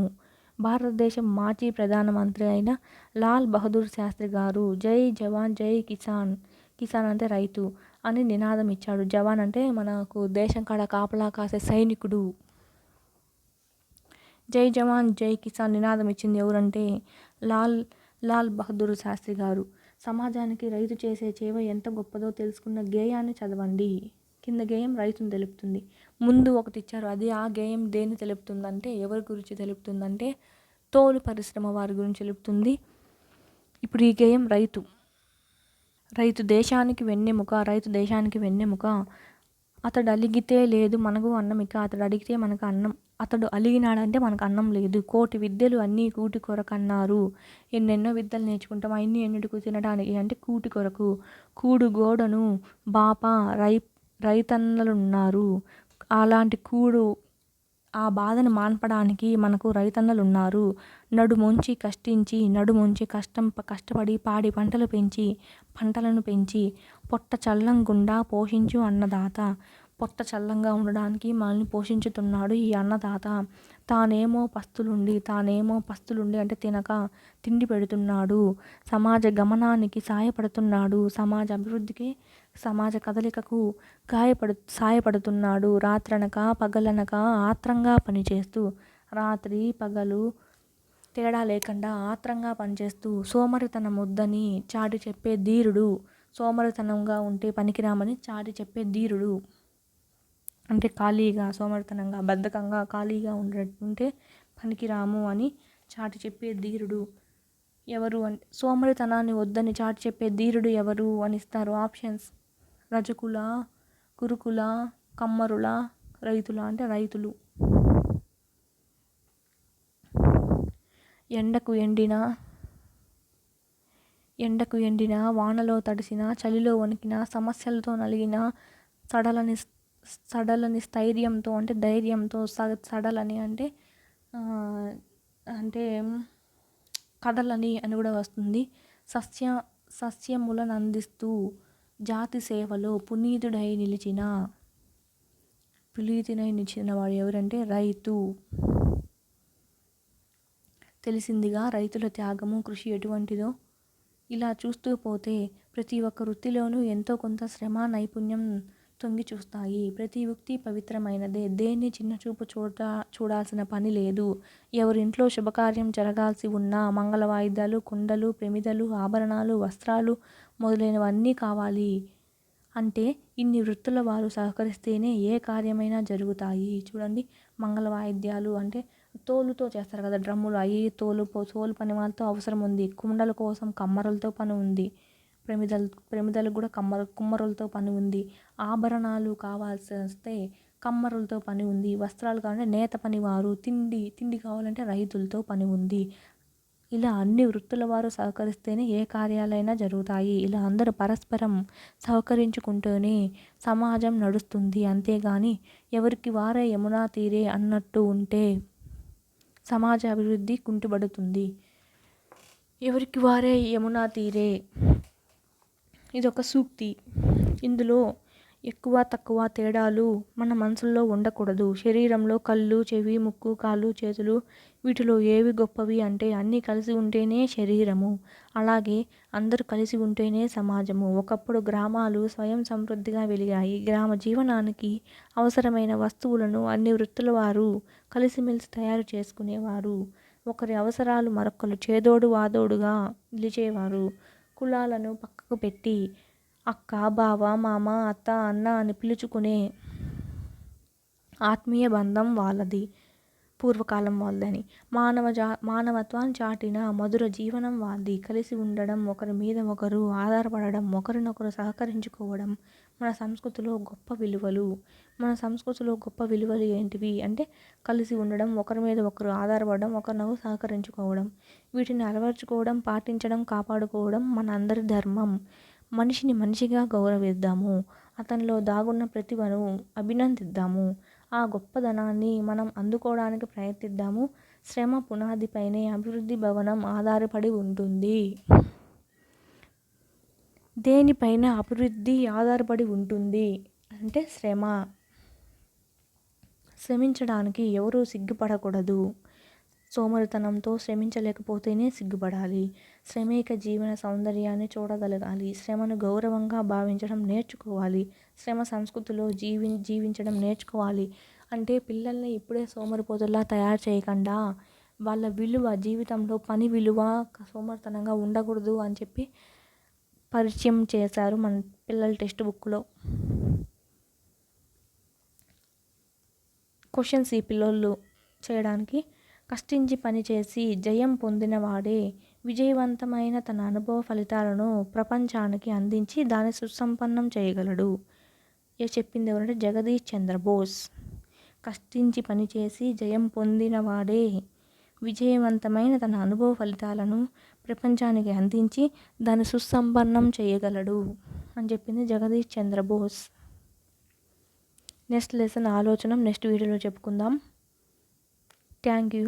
భారతదేశం మాజీ ప్రధానమంత్రి అయిన లాల్ బహదూర్ శాస్త్రి గారు జై జవాన్ జై కిసాన్, కిసాన్ అంటే రైతు అని నినాదం ఇచ్చాడు. జవాన్ అంటే మనకు దేశం కాడ కాపలా కాసే సైనికుడు. జై జవాన్ జై కిసాన్ నినాదం ఇచ్చింది ఎవరంటే లాల్ బహదూర్ శాస్త్రి గారు. సమాజానికి రైతు చేసే సేవ ఎంత గొప్పదో తెలుసుకున్న గేయాన్ని చదవండి. కింద గేయం రైతును తెలుపుతుంది. ముందు ఒకటి ఇచ్చారు. అది ఆ గేయం దేన్ని తెలుపుతుందంటే, ఎవరి గురించి తెలుపుతుందంటే తోలు పరిశ్రమ వారి గురించి తెలుపుతుంది. ఇప్పుడు ఈ గేయం రైతు దేశానికి వెన్నెముక. అతడు అలిగితే లేదు మనకు అన్నం, ఇక అతడు అడిగితే మనకు అన్నం. అతడు అలిగినాడంటే మనకు అన్నం లేదు. కోటి విద్యలు అన్నీ కూటి కొరకన్నారు. ఎన్నెన్నో విద్యలు నేర్చుకుంటాం, అన్నీ ఎన్నిటికి తినడానికి అంటే కూటి కొరకు. కూడు గోడను బాప రైతన్నలున్నారు. అలాంటి ఆ బాధను మాన్పడానికి మనకు రైతన్నలున్నారు. కష్టపడి పాడి పంటలను పెంచి పొట్ట చల్లంగుండా పోషించు అన్నదాత. పొట్ట చల్లంగా ఉండడానికి మనల్ని పోషించుతున్నాడు ఈ అన్నదాత. తానేమో పస్తులుండి అంటే తినక తిండి పెడుతున్నాడు. సమాజ గమనానికి సాయపడుతున్నాడు. సమాజ అభివృద్ధికి, సమాజ కదలికకు సాయపడుతున్నాడు. రాత్రనక పగలనక ఆత్రంగా పనిచేస్తూ, రాత్రి పగలు తేడా లేకుండా ఆత్రంగా పనిచేస్తూ సోమరితనం వద్దని చాటి చెప్పే ధీరుడు. సోమరితనంగా ఉంటే పనికిరామని చాటి చెప్పే ధీరుడు అంటే ఖాళీగా, సోమరితనంగా, బద్ధకంగా, ఖాళీగా ఉంటే పనికిరాము అని చాటి చెప్పే ధీరుడు ఎవరు అంటే, సోమరితనాన్ని వద్దని చాటి చెప్పే ధీరుడు ఎవరు అని ఇస్తారు ఆప్షన్స్. రజకుల, కురుకుల, కమ్మరుల, రైతుల అంటే రైతులు. ఎండకు ఎండిన వానలో తడిసిన చలిలో వణికిన సమస్యలతో నలిగిన సడలని స్థైర్యంతో అంటే ధైర్యంతో సడలని అంటే అంటే కదలని అని కూడా వస్తుంది. సస్యములను అందిస్తూ జాతి సేవలో పునీతుడై నిలిచిన వాడు ఎవరంటే రైతు. తెలిసిందిగా రైతుల త్యాగము కృషి ఎటువంటిదో. ఇలా చూస్తూ పోతే ప్రతి ఒక్క వృత్తిలోనూ ఎంతో కొంత శ్రమ నైపుణ్యం తొంగి చూస్తాయి. ప్రతి వృత్తి పవిత్రమైనదే. దేన్ని చిన్నచూపు చూడాల్సిన పని లేదు. ఎవరింట్లో శుభకార్యం జరగాల్సి ఉన్నా మంగళ వాయిద్యాలు, కుండలు, ప్రమిదలు, ఆభరణాలు, వస్త్రాలు మొదలైనవన్నీ కావాలి అంటే ఇన్ని వృత్తుల వారు సహకరిస్తేనే ఏ కార్యమైనా జరుగుతాయి. చూడండి, మంగళ వాయిద్యాలు అంటే తోలుతో చేస్తారు కదా, డ్రమ్ములు, అవి తోలు పని వాళ్ళతో అవసరం ఉంది. కుండల కోసం కమ్మరులతో పని ఉంది. ప్రమిదలకు కూడా కుమ్మరులతో పని ఉంది. ఆభరణాలు కావాల్సి వస్తే కమ్మరులతో పని ఉంది. వస్త్రాలు కావాలంటే నేత పని వారు, తిండి కావాలంటే రైతులతో పని ఉంది. ఇలా అన్ని వృత్తుల వారు సహకరిస్తేనే ఏ కార్యాలైనా జరుగుతాయి. ఇలా అందరూ పరస్పరం సహకరించుకుంటూనే సమాజం నడుస్తుంది. అంతేగాని ఎవరికి వారే యమునా తీరే అన్నట్టు ఉంటే సమాజ అభివృద్ధి కుంటుపడుతుంది. ఎవరికి వారే యమునా తీరే ఇదొక సూక్తి. ఇందులో ఎక్కువ తక్కువ తేడాలు మన మనసుల్లో ఉండకూడదు. శరీరంలో కళ్ళు, చెవి, ముక్కు, కాళ్ళు, చేతులు వీటిలో ఏవి గొప్పవి అంటే అన్నీ కలిసి ఉంటేనే శరీరము. అలాగే అందరూ కలిసి ఉంటేనే సమాజము. ఒకప్పుడు గ్రామాలు స్వయం సమృద్ధిగా వెలిగాయి. గ్రామ జీవనానికి అవసరమైన వస్తువులను అన్ని వృత్తుల వారు కలిసిమెలిసి తయారు చేసుకునేవారు. ఒకరి అవసరాలు మరొకరు చేదోడు వాదోడుగా నిలిచేవారు. కులాలను పక్కకు పెట్టి అక్క, బావ, మామ, అత్త, అన్న అని పిలుచుకునే ఆత్మీయ బంధం వాళ్ళది, పూర్వకాలం వాళ్ళదని. మానవత్వాన్ని చాటిన మధుర జీవనం వాళ్ళది. కలిసి ఉండడం, ఒకరి మీద ఒకరు ఆధారపడడం, ఒకరినొకరు సహకరించుకోవడం మన సంస్కృతిలో గొప్ప విలువలు. మన సంస్కృతిలో గొప్ప విలువలు ఏంటివి అంటే కలిసి ఉండడం, ఒకరి మీద ఒకరు ఆధారపడడం, ఒకరినొకరు సహకరించుకోవడం. వీటిని అలవర్చుకోవడం, పాటించడం, కాపాడుకోవడం మన అందరి ధర్మం. మనిషిని మనిషిగా గౌరవిద్దాము. అతనిలో దాగున్న ప్రతిభను అభినందిద్దాము. ఆ గొప్పదనాన్ని మనం అందుకోవడానికి ప్రయత్నిద్దాము. శ్రమ పునాదిపైనే అభివృద్ధి భవనం ఆధారపడి ఉంటుంది. దేనిపైన అభివృద్ధి ఆధారపడి ఉంటుంది అంటే శ్రమ. శ్రమించడానికి ఎవరూ సిగ్గుపడకూడదు. సోమరితనంతో శ్రమించలేకపోతేనే సిగ్గుపడాలి. శ్రమేక జీవన సౌందర్యాన్ని చూడగలగాలి. శ్రమను గౌరవంగా భావించడం నేర్చుకోవాలి. శ్రమ సంస్కృతిలో జీవించడం నేర్చుకోవాలి. అంటే పిల్లల్ని ఇప్పుడే సోమరిపోతుల్లా తయారు చేయకుండా వాళ్ళ విలువ, జీవితంలో పని విలువ, సోమరితనంగా ఉండకూడదు అని చెప్పి పరిచయం చేశారు మన పిల్లల టెక్స్ట్ బుక్లో. క్వశ్చన్స్ ఈ పిల్లలు చేయడానికి. కష్టించి పనిచేసి జయం పొందినవాడే విజయవంతమైన తన అనుభవ ఫలితాలను ప్రపంచానికి అందించి దాన్ని సుసంపన్నం చేయగలడు. చెప్పింది ఎవరంటే జగదీష్ చంద్రబోస్. కష్టించి పనిచేసి జయం పొందినవాడే విజయవంతమైన తన అనుభవ ఫలితాలను ప్రపంచానికి అందించి దాన్ని సుసంపన్నం చేయగలడు అని చెప్పింది జగదీష్ చంద్రబోస్. నెక్స్ట్ లెసన్ ఆలోచన నెక్స్ట్ వీడియోలో చెప్పుకుందాం. Thank you.